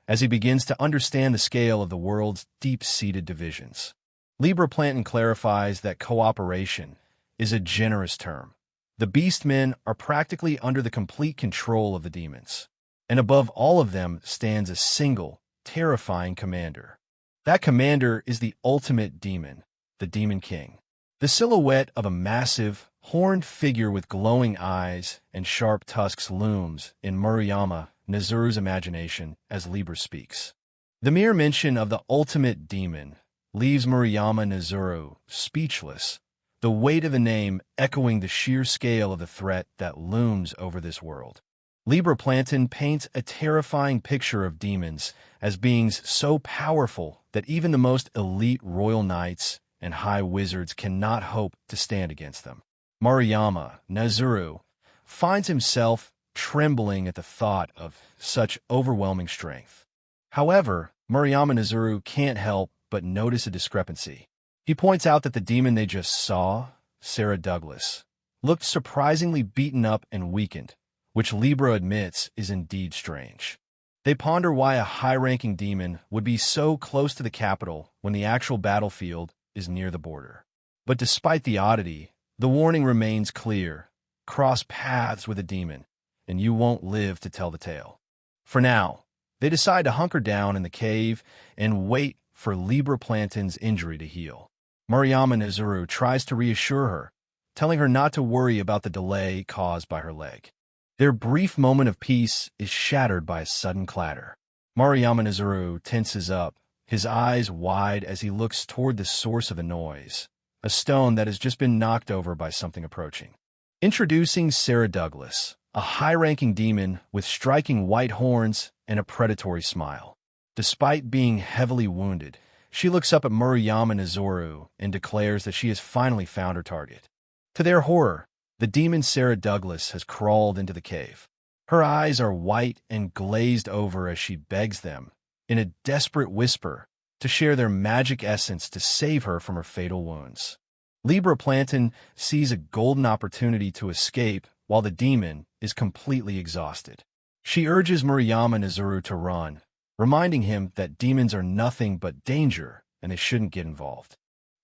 as he begins to understand the scale of the world's deep-seated divisions. Libra Plantain clarifies that cooperation is a generous term. The beastmen are practically under the complete control of the demons, and above all of them stands a single, terrifying commander. That commander is the ultimate demon, the Demon King. The silhouette of a massive, horned figure with glowing eyes and sharp tusks looms in Maruyama Nezuru's imagination as Libra speaks. The mere mention of the ultimate demon leaves Maruyama Nezuru speechless, the weight of the name echoing the sheer scale of the threat that looms over this world. Libra Plantain paints a terrifying picture of demons as beings so powerful that even the most elite royal knights and high wizards cannot hope to stand against them. Maruyama Nezuru finds himself trembling at the thought of such overwhelming strength. However, Maruyama Nezuru can't help but notice a discrepancy. He points out that the demon they just saw, Sarah Douglas, looked surprisingly beaten up and weakened, which Libra admits is indeed strange. They ponder why a high-ranking demon would be so close to the capital when the actual battlefield is near the border. But despite the oddity, the warning remains clear: cross paths with a demon, and you won't live to tell the tale. For now, they decide to hunker down in the cave and wait for Libra Plantain's injury to heal. Maruyama Nezuru tries to reassure her, telling her not to worry about the delay caused by her leg. Their brief moment of peace is shattered by a sudden clatter. Maruyama Nezuru tenses up, his eyes wide as he looks toward the source of the noise, a stone that has just been knocked over by something approaching. Introducing Sarah Douglas, a high-ranking demon with striking white horns and a predatory smile. Despite being heavily wounded, she looks up at Maruyama Nezuru and declares that she has finally found her target. To their horror, the demon Sarah Douglas has crawled into the cave. Her eyes are white and glazed over as she begs them, in a desperate whisper, to share their magic essence to save her from her fatal wounds. Libra Plantain sees a golden opportunity to escape while the demon is completely exhausted. She urges Maruyama Nezuru to run, reminding him that demons are nothing but danger and they shouldn't get involved.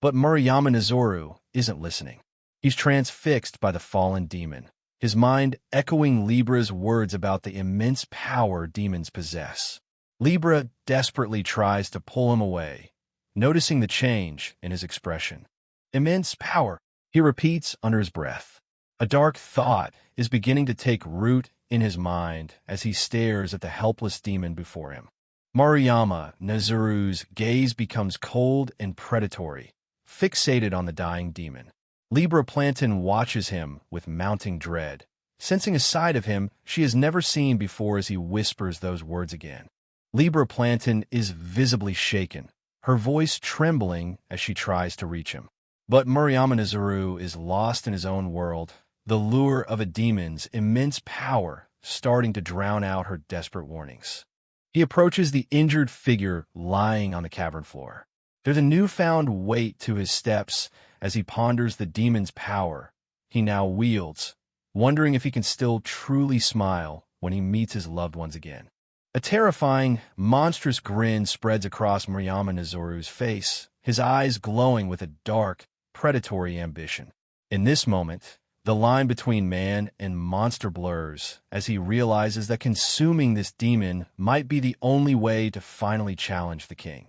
But Maruyama Nezuru isn't listening. He's transfixed by the fallen demon, his mind echoing Libra's words about the immense power demons possess. Libra desperately tries to pull him away, noticing the change in his expression. Immense power, he repeats under his breath. A dark thought is beginning to take root in his mind as he stares at the helpless demon before him. Maruyama Nezuru's gaze becomes cold and predatory, fixated on the dying demon. Libra Plantain watches him with mounting dread, sensing a side of him she has never seen before as he whispers those words again. Libra Plantain is visibly shaken, her voice trembling as she tries to reach him. But Maruyama Nezuru is lost in his own world, the lure of a demon's immense power starting to drown out her desperate warnings. He approaches the injured figure lying on the cavern floor. There's a newfound weight to his steps as he ponders the demon's power he now wields, wondering if he can still truly smile when he meets his loved ones again. A terrifying, monstrous grin spreads across Murayama Nizuru's face, his eyes glowing with a dark, predatory ambition. In this moment, the line between man and monster blurs as he realizes that consuming this demon might be the only way to finally challenge the king.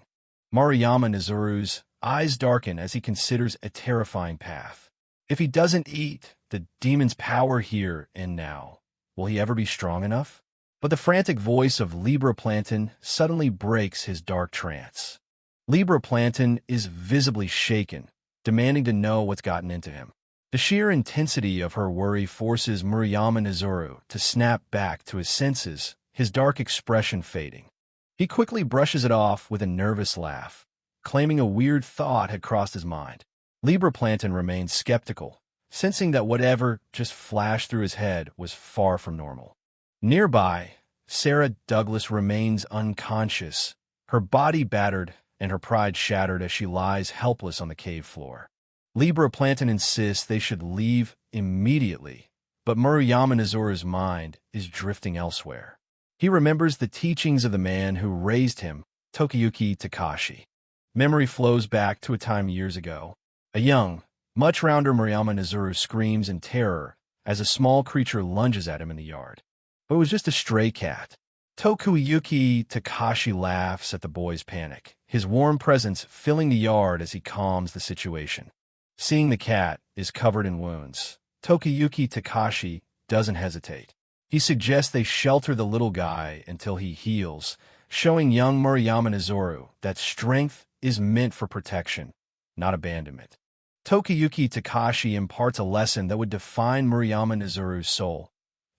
Murayama Nizuru's eyes darken as he considers a terrifying path. If he doesn't eat the demon's power here and now, will he ever be strong enough? But the frantic voice of Libra Plantain suddenly breaks his dark trance. Libra Plantain is visibly shaken, demanding to know what's gotten into him. The sheer intensity of her worry forces Murayama Nizuru to snap back to his senses, his dark expression fading. He quickly brushes it off with a nervous laugh, claiming a weird thought had crossed his mind. Libra Plantain remains skeptical, sensing that whatever just flashed through his head was far from normal. Nearby, Sarah Douglas remains unconscious, her body battered and her pride shattered as she lies helpless on the cave floor. Libra Plantain insists they should leave immediately, but Murayama Nizuru's mind is drifting elsewhere. He remembers the teachings of the man who raised him, Tokiyuki Takashi. Memory flows back to a time years ago. A young, much rounder Murayama Nizuru screams in terror as a small creature lunges at him in the yard. But it was just a stray cat. Tokiyuki Takashi laughs at the boy's panic, his warm presence filling the yard as he calms the situation. Seeing the cat is covered in wounds, Tokiyuki Takashi doesn't hesitate. He suggests they shelter the little guy until he heals, showing young Murayama Nizuru that strength is meant for protection, not abandonment. Tokiyuki Takashi imparts a lesson that would define Murayama Nizuru's soul.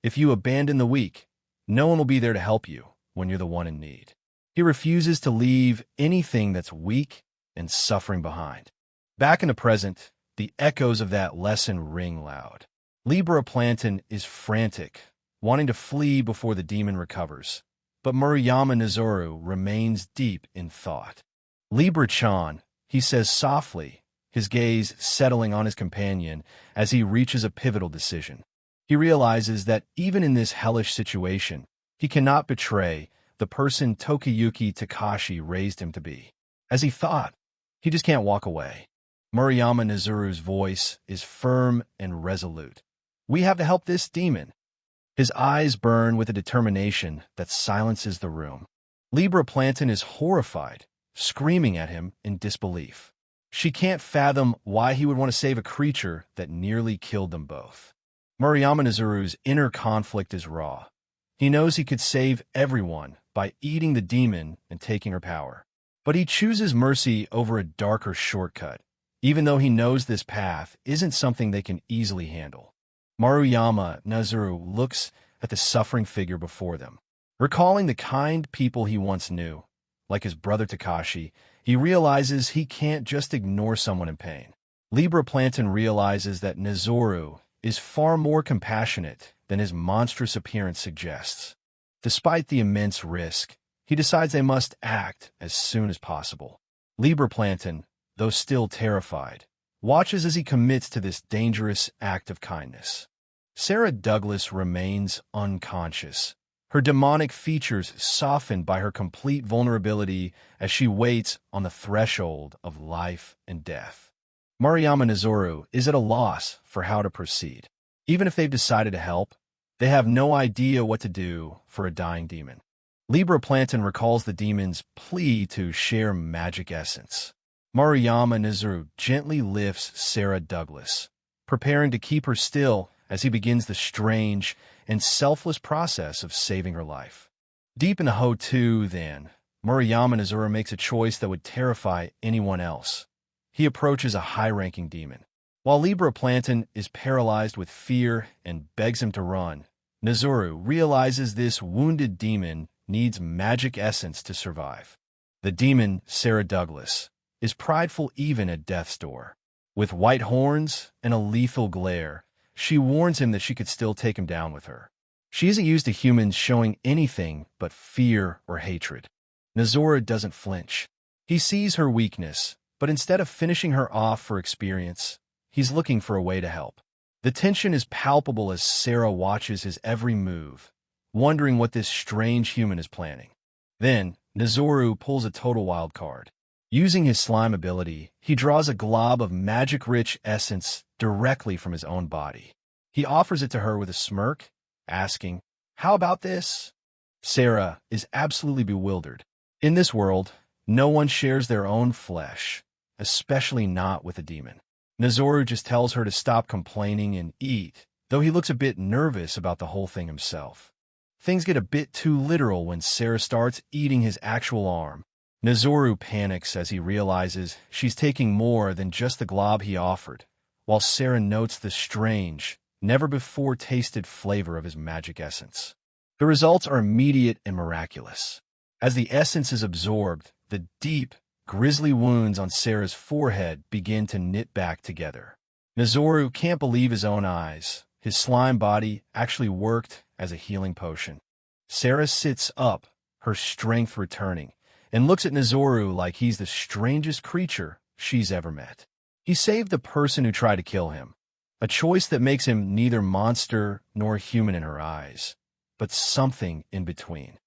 If you abandon the weak, no one will be there to help you when you're the one in need. He refuses to leave anything that's weak and suffering behind. Back in the present, the echoes of that lesson ring loud. Libra Plantain is frantic, wanting to flee before the demon recovers, but Murayama Nizuru remains deep in thought. Libra-chan, he says softly, his gaze settling on his companion as he reaches a pivotal decision. He realizes that even in this hellish situation, he cannot betray the person Tokiyuki Takashi raised him to be. As he thought, he just can't walk away. Murayama Nizuru's voice is firm and resolute. We have to help this demon. His eyes burn with a determination that silences the room. Libra Plantain is horrified, screaming at him in disbelief. She can't fathom why he would want to save a creature that nearly killed them both. Murayama Nizuru's inner conflict is raw. He knows he could save everyone by eating the demon and taking her power. But he chooses mercy over a darker shortcut, even though he knows this path isn't something they can easily handle. Murayama Nizuru looks at the suffering figure before them. Recalling the kind people he once knew, like his brother Takashi, he realizes he can't just ignore someone in pain. Libra Plantain realizes that Nizuru is far more compassionate than his monstrous appearance suggests. Despite the immense risk, he decides they must act as soon as possible. Libra Plantain, though still terrified, watches as he commits to this dangerous act of kindness. Sarah Douglas remains unconscious, her demonic features softened by her complete vulnerability as she waits on the threshold of life and death. Murayama Nizuru is at a loss for how to proceed. Even if they've decided to help, they have no idea what to do for a dying demon. Libra Plantain recalls the demon's plea to share magic essence. Murayama Nizuru gently lifts Sarah Douglas, preparing to keep her still as he begins the strange and selfless process of saving her life. Deep in the Ho-Tu, then, Murayama Nizuru makes a choice that would terrify anyone else. He approaches a high-ranking demon. While Libra Plantain is paralyzed with fear and begs him to run, Nizuru realizes this wounded demon needs magic essence to survive. The demon, Sarah Douglas, is prideful even at death's door. With white horns and a lethal glare, she warns him that she could still take him down with her. She isn't used to humans showing anything but fear or hatred. Nizuru doesn't flinch. He sees her weakness, but instead of finishing her off for experience, he's looking for a way to help. The tension is palpable as Sarah watches his every move, wondering what this strange human is planning. Then, Nezuru pulls a total wild card. Using his slime ability, he draws a glob of magic-rich essence directly from his own body. He offers it to her with a smirk, asking, "How about this?" Sarah is absolutely bewildered. In this world, no one shares their own flesh, especially not with a demon. Nezuru just tells her to stop complaining and eat, though he looks a bit nervous about the whole thing himself. Things get a bit too literal when Sarah starts eating his actual arm. Nezuru panics as he realizes she's taking more than just the glob he offered, while Sarah notes the strange, never-before-tasted flavor of his magic essence. The results are immediate and miraculous. As the essence is absorbed, the deep, grisly wounds on Sarah's forehead begin to knit back together. Nezuru can't believe his own eyes. His slime body actually worked as a healing potion. Sarah sits up, her strength returning, and looks at Nezuru like he's the strangest creature she's ever met. He saved the person who tried to kill him, a choice that makes him neither monster nor human in her eyes, but something in between.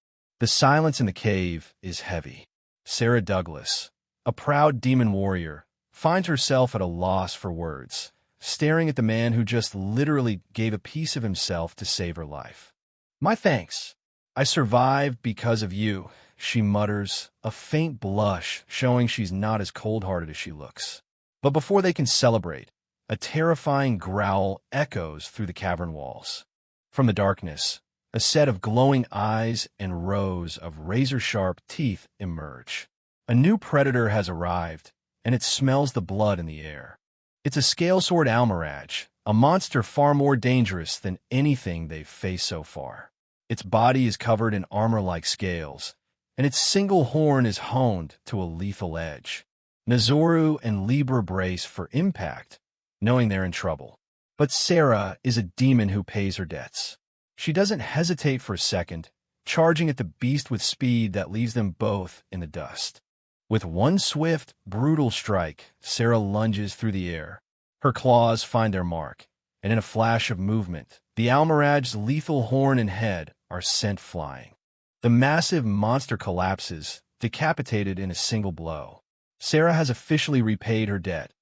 The silence in the cave is heavy. Sarah Douglas, a proud demon warrior, finds herself at a loss for words, staring at the man who just literally gave a piece of himself to save her life. "My thanks. I survived because of you," she mutters, a faint blush showing she's not as cold-hearted as she looks. But before they can celebrate, a terrifying growl echoes through the cavern walls. From the darkness, a set of glowing eyes and rows of razor-sharp teeth emerge. A new predator has arrived, and it smells the blood in the air. It's a scale-sword almiraj, a monster far more dangerous than anything they've faced so far. Its body is covered in armor-like scales, and its single horn is honed to a lethal edge. Nezuru and Libra brace for impact, knowing they're in trouble. But Sarah is a demon who pays her debts. She doesn't hesitate for a second, charging at the beast with speed that leaves them both in the dust. With one swift, brutal strike, Sarah lunges through the air. Her claws find their mark, and in a flash of movement, the almiraj's lethal horn and head are sent flying. The massive monster collapses, decapitated in a single blow. Sarah has officially repaid her debt,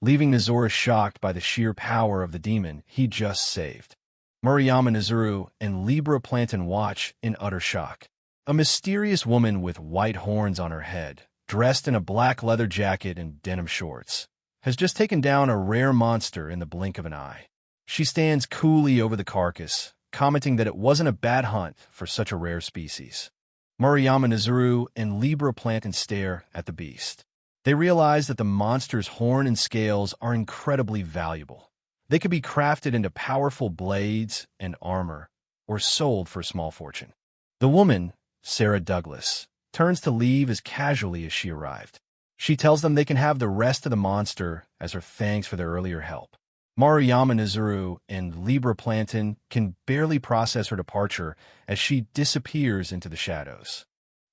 leaving Nezuru shocked by the sheer power of the demon he just saved. Murayama Nezuru and Libra Plantain watch in utter shock. A mysterious woman with white horns on her head, dressed in a black leather jacket and denim shorts, has just taken down a rare monster in the blink of an eye. She stands coolly over the carcass, commenting that it wasn't a bad hunt for such a rare species. Murayama Nezuru and Libra Plantain stare at the beast. They realize that the monster's horn and scales are incredibly valuable. They could be crafted into powerful blades and armor, or sold for a small fortune. The woman, Sarah Douglas, turns to leave as casually as she arrived. She tells them they can have the rest of the monster as her thanks for their earlier help. Murayama Nezuru and Libra Plantain can barely process her departure as she disappears into the shadows.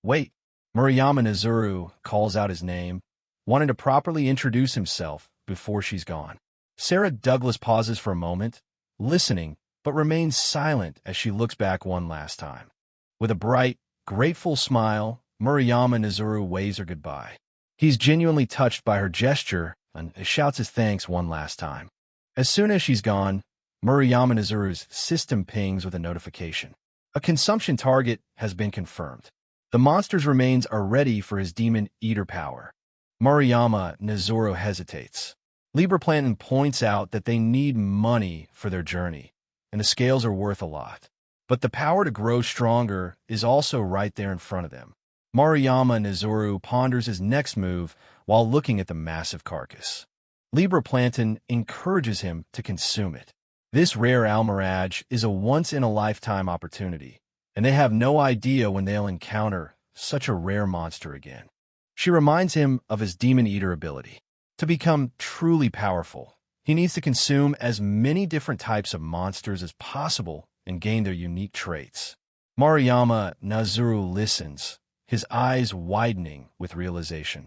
"Wait," Murayama Nezuru calls out his name, wanting to properly introduce himself before she's gone. Sarah Douglas pauses for a moment, listening, but remains silent as she looks back one last time. With a bright, grateful smile, Murayama Nezuru waves her goodbye. He's genuinely touched by her gesture and shouts his thanks one last time. As soon as she's gone, Murayama Nezuru's system pings with a notification. A consumption target has been confirmed. The monster's remains are ready for his demon eater power. Murayama Nezuru hesitates. Libra Plantain points out that they need money for their journey, and the scales are worth a lot. But the power to grow stronger is also right there in front of them. Murayama Nezuru ponders his next move while looking at the massive carcass. Libra Plantain encourages him to consume it. This rare almiraj is a once-in-a-lifetime opportunity, and they have no idea when they'll encounter such a rare monster again. She reminds him of his demon eater ability. To become truly powerful, he needs to consume as many different types of monsters as possible and gain their unique traits. Murayama Nezuru listens, his eyes widening with realization.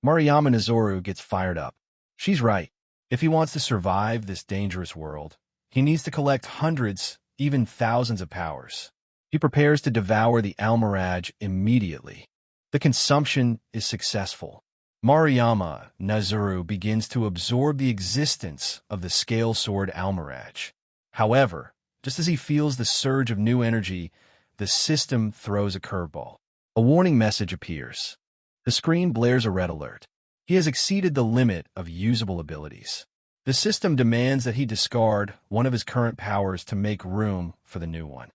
Maruyama Nozoru gets fired up. She's right. If he wants to survive this dangerous world, he needs to collect hundreds, even thousands of powers. He prepares to devour the Almiraj immediately. The consumption is successful. Maruyama Nozoru begins to absorb the existence of the scale sword Almiraj. However, just as he feels the surge of new energy, the system throws a curveball. A warning message appears. The screen blares a red alert. He has exceeded the limit of usable abilities. The system demands that he discard one of his current powers to make room for the new one.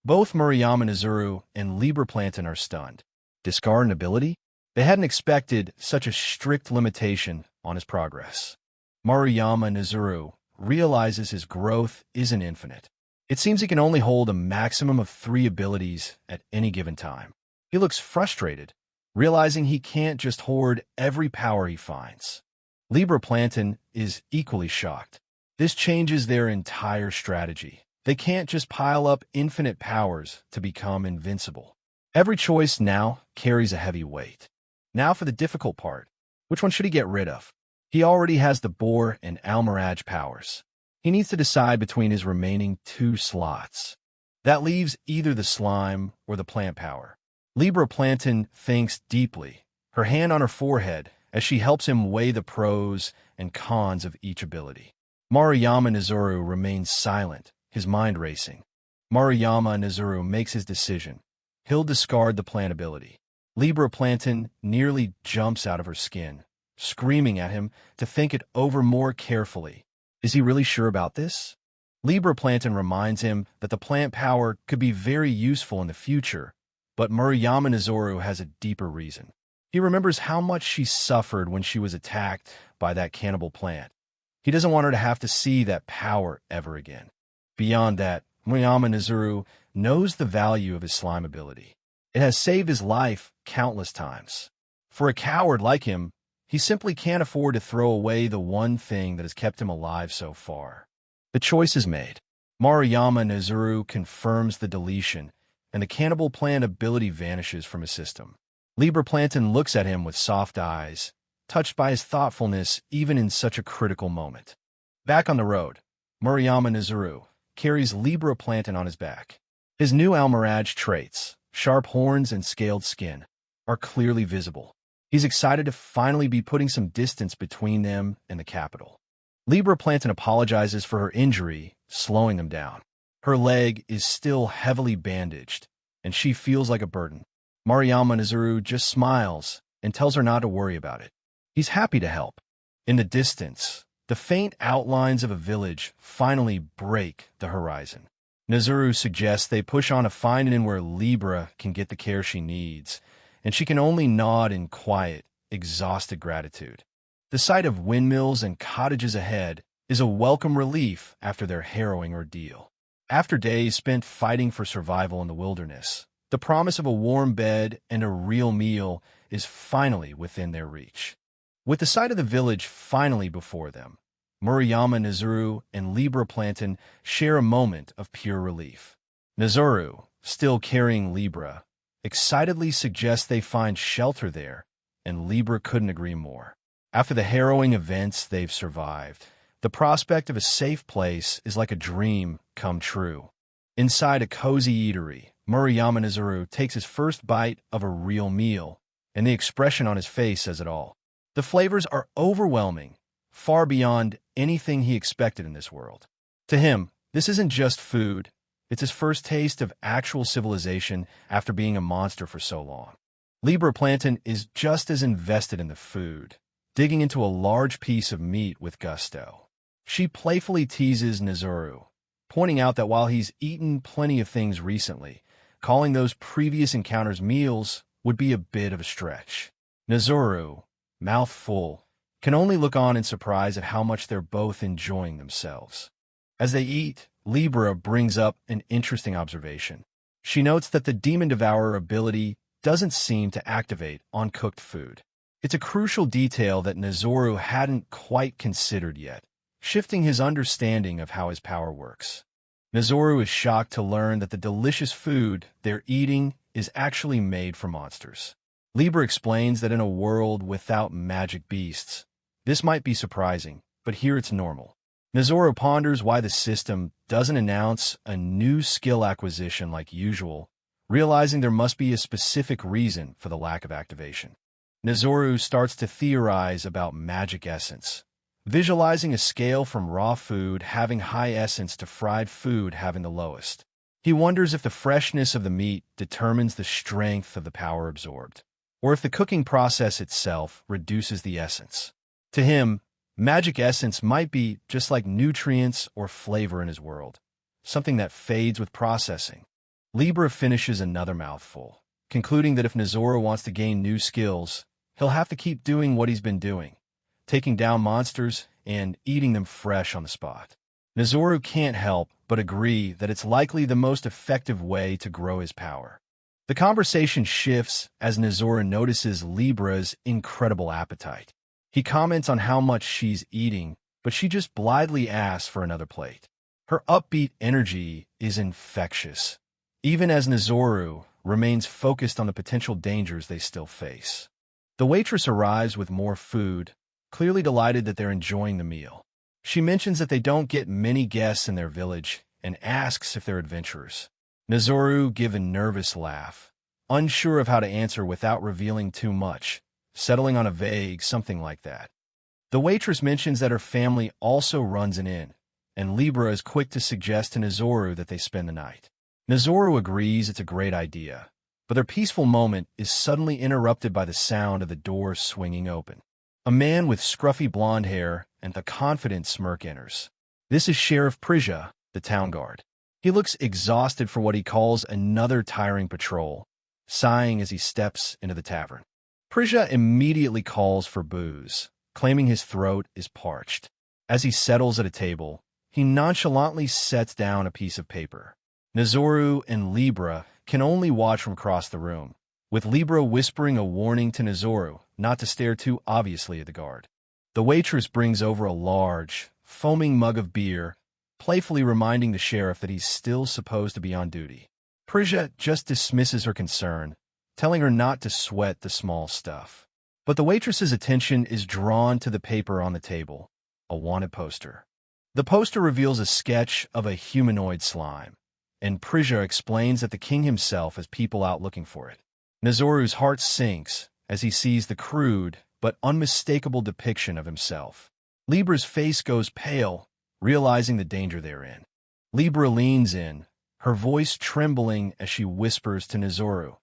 Both Maruyama Nozoru and Libra Plantain are stunned. Discard an ability? They hadn't expected such a strict limitation on his progress. Maruyama Nozoru realizes his growth isn't infinite. It seems he can only hold a maximum of 3 abilities at any given time. He looks frustrated, realizing he can't just hoard every power he finds. Libra Plantain is equally shocked. This changes their entire strategy. They can't just pile up infinite powers to become invincible. Every choice now carries a heavy weight. Now for the difficult part. Which one should he get rid of? He already has the Boar and Almiraj powers. He needs to decide between his remaining 2 slots. That leaves either the slime or the plant power. Libra Plantain thinks deeply, her hand on her forehead, as she helps him weigh the pros and cons of each ability. Maruyama Nozoru remains silent, his mind racing. Maruyama Nozoru makes his decision. He'll discard the plant ability. Libra Plantain nearly jumps out of her skin, screaming at him to think it over more carefully. Is he really sure about this? Libra Plantain reminds him that the plant power could be very useful in the future, but Maruyama Nozoru has a deeper reason. He remembers how much she suffered when she was attacked by that cannibal plant. He doesn't want her to have to see that power ever again. Beyond that, Maruyama Nozoru knows the value of his slime ability. It has saved his life countless times. For a coward like him, he simply can't afford to throw away the one thing that has kept him alive so far. The choice is made. Maruyama Nozoru confirms the deletion, and the cannibal plant ability vanishes from his system. Libra Plantain looks at him with soft eyes, touched by his thoughtfulness even in such a critical moment. Back on the road, Maruyama Nozoru carries Libra Plantain on his back. His new Almiraj traits, sharp horns and scaled skin, are clearly visible. He's excited to finally be putting some distance between them and the capital. Libra Plantain apologizes for her injury, slowing them down. Her leg is still heavily bandaged, and she feels like a burden. Maruyama Nozoru just smiles and tells her not to worry about it. He's happy to help. In the distance, the faint outlines of a village finally break the horizon. Nozoru suggests they push on to find an inn where Libra can get the care she needs, and she can only nod in quiet, exhausted gratitude. The sight of windmills and cottages ahead is a welcome relief after their harrowing ordeal. After days spent fighting for survival in the wilderness, the promise of a warm bed and a real meal is finally within their reach. With the sight of the village finally before them, Maruyama Nozoru and Libra Plantain share a moment of pure relief. Nozoru, still carrying Libra, excitedly suggests they find shelter there, and Libra couldn't agree more. After the harrowing events they've survived, the prospect of a safe place is like a dream come true. Inside a cozy eatery, Maruyama Nozoru takes his first bite of a real meal, and the expression on his face says it all. The flavors are overwhelming, far beyond anything he expected in this world. To him, this isn't just food, it's his first taste of actual civilization after being a monster for so long. Libra Plantain is just as invested in the food, digging into a large piece of meat with gusto. She playfully teases Nozoru, pointing out that while he's eaten plenty of things recently, calling those previous encounters meals would be a bit of a stretch. Nozoru, mouth full, can only look on in surprise at how much they're both enjoying themselves. As they eat, Libra brings up an interesting observation. She notes that the Demon Devourer ability doesn't seem to activate on cooked food. It's a crucial detail that Nozoru hadn't quite considered yet, shifting his understanding of how his power works. Nozoru is shocked to learn that the delicious food they're eating is actually made for monsters. Libra explains that in a world without magic beasts, this might be surprising, but here it's normal. Nezoro ponders why the system doesn't announce a new skill acquisition like usual, realizing there must be a specific reason for the lack of activation. Nezoro starts to theorize about magic essence, visualizing a scale from raw food having high essence to fried food having the lowest. He wonders if the freshness of the meat determines the strength of the power absorbed, or if the cooking process itself reduces the essence. To him, magic essence might be just like nutrients or flavor in his world, something that fades with processing. Libra finishes another mouthful, concluding that if Nezoro wants to gain new skills, he'll have to keep doing what he's been doing, taking down monsters and eating them fresh on the spot. Nezoro can't help but agree that it's likely the most effective way to grow his power. The conversation shifts as Nezoro notices Libra's incredible appetite. He comments on how much she's eating, but she just blithely asks for another plate. Her upbeat energy is infectious, even as Nezoro remains focused on the potential dangers they still face. The waitress arrives with more food, clearly delighted that they're enjoying the meal. She mentions that they don't get many guests in their village and asks if they're adventurers. Nezoro gives a nervous laugh, unsure of how to answer without revealing too much, settling on a vague something like that. The waitress mentions that her family also runs an inn, and Libra is quick to suggest to Nezoro that they spend the night. Nezoro agrees it's a great idea, but their peaceful moment is suddenly interrupted by the sound of the door swinging open. A man with scruffy blonde hair and a confident smirk enters. This is Sheriff Prisha, the town guard. He looks exhausted for what he calls another tiring patrol, sighing as he steps into the tavern. Prisha immediately calls for booze, claiming his throat is parched. As he settles at a table, he nonchalantly sets down a piece of paper. Nezoro and Libra can only watch from across the room, with Libra whispering a warning to Nezoro not to stare too obviously at the guard. The waitress brings over a large, foaming mug of beer, playfully reminding the sheriff that he's still supposed to be on duty. Prisha just dismisses her concern, telling her not to sweat the small stuff. But the waitress's attention is drawn to the paper on the table, a wanted poster. The poster reveals a sketch of a humanoid slime, and Prisha explains that the king himself has people out looking for it. Nezoro's heart sinks as he sees the crude but unmistakable depiction of himself. Libra's face goes pale, realizing the danger they're in. Libra leans in, her voice trembling as she whispers to Nezoro,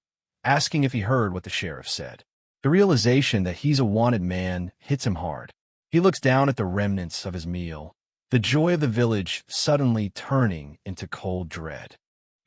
asking if he heard what the sheriff said. The realization that he's a wanted man hits him hard. He looks down at the remnants of his meal, the joy of the village suddenly turning into cold dread.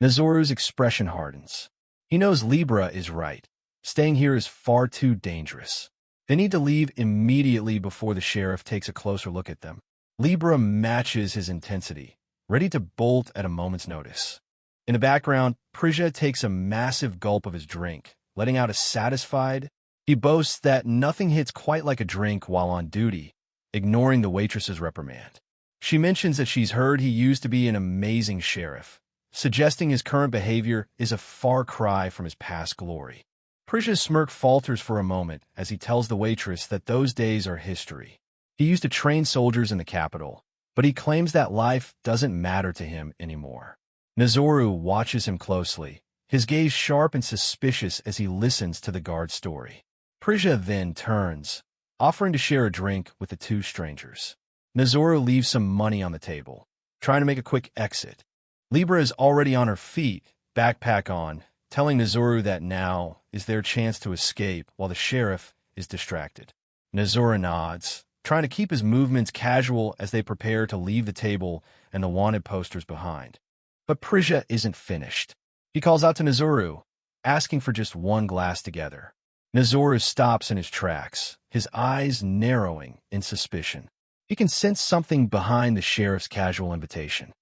Nezoro's expression hardens. He knows Libra is right. Staying here is far too dangerous. They need to leave immediately before the sheriff takes a closer look at them. Libra matches his intensity, ready to bolt at a moment's notice. In the background, Prisha takes a massive gulp of his drink, letting out a satisfied. He boasts that nothing hits quite like a drink while on duty, ignoring the waitress's reprimand. She mentions that she's heard he used to be an amazing sheriff, suggesting his current behavior is a far cry from his past glory. Prisha's smirk falters for a moment as he tells the waitress that those days are history. He used to train soldiers in the capital, but he claims that life doesn't matter to him anymore. Nezoro watches him closely, his gaze sharp and suspicious as he listens to the guard's story. Prisha then turns, offering to share a drink with the two strangers. Nezoro leaves some money on the table, trying to make a quick exit. Libra is already on her feet, backpack on, telling Nezoro that now is their chance to escape while the sheriff is distracted. Nezoro nods, trying to keep his movements casual as they prepare to leave the table and the wanted posters behind. But Prisha isn't finished. He calls out to Nezoro, asking for just one glass together. Nezoro stops in his tracks, his eyes narrowing in suspicion. He can sense something behind the sheriff's casual invitation.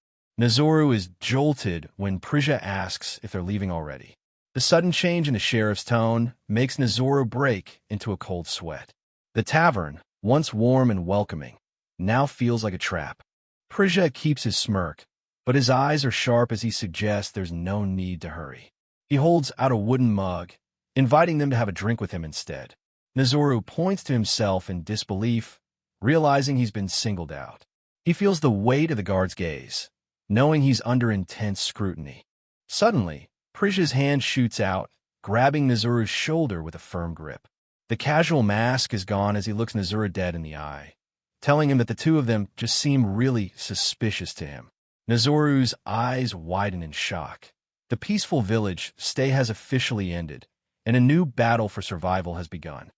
Nezoro is jolted when Prisha asks if they're leaving already. The sudden change in the sheriff's tone makes Nezoro break into a cold sweat. The tavern, once warm and welcoming, now feels like a trap. Prisha keeps his smirk, but his eyes are sharp as he suggests there's no need to hurry. He holds out a wooden mug, inviting them to have a drink with him instead. Nozoru points to himself in disbelief, realizing he's been singled out. He feels the weight of the guard's gaze, knowing he's under intense scrutiny. Suddenly, Prisha's hand shoots out, grabbing Nozoru's shoulder with a firm grip. The casual mask is gone as he looks Nozoru dead in the eye, telling him that the two of them just seem really suspicious to him. Nozoru's eyes widen in shock. The peaceful village stay has officially ended, and a new battle for survival has begun.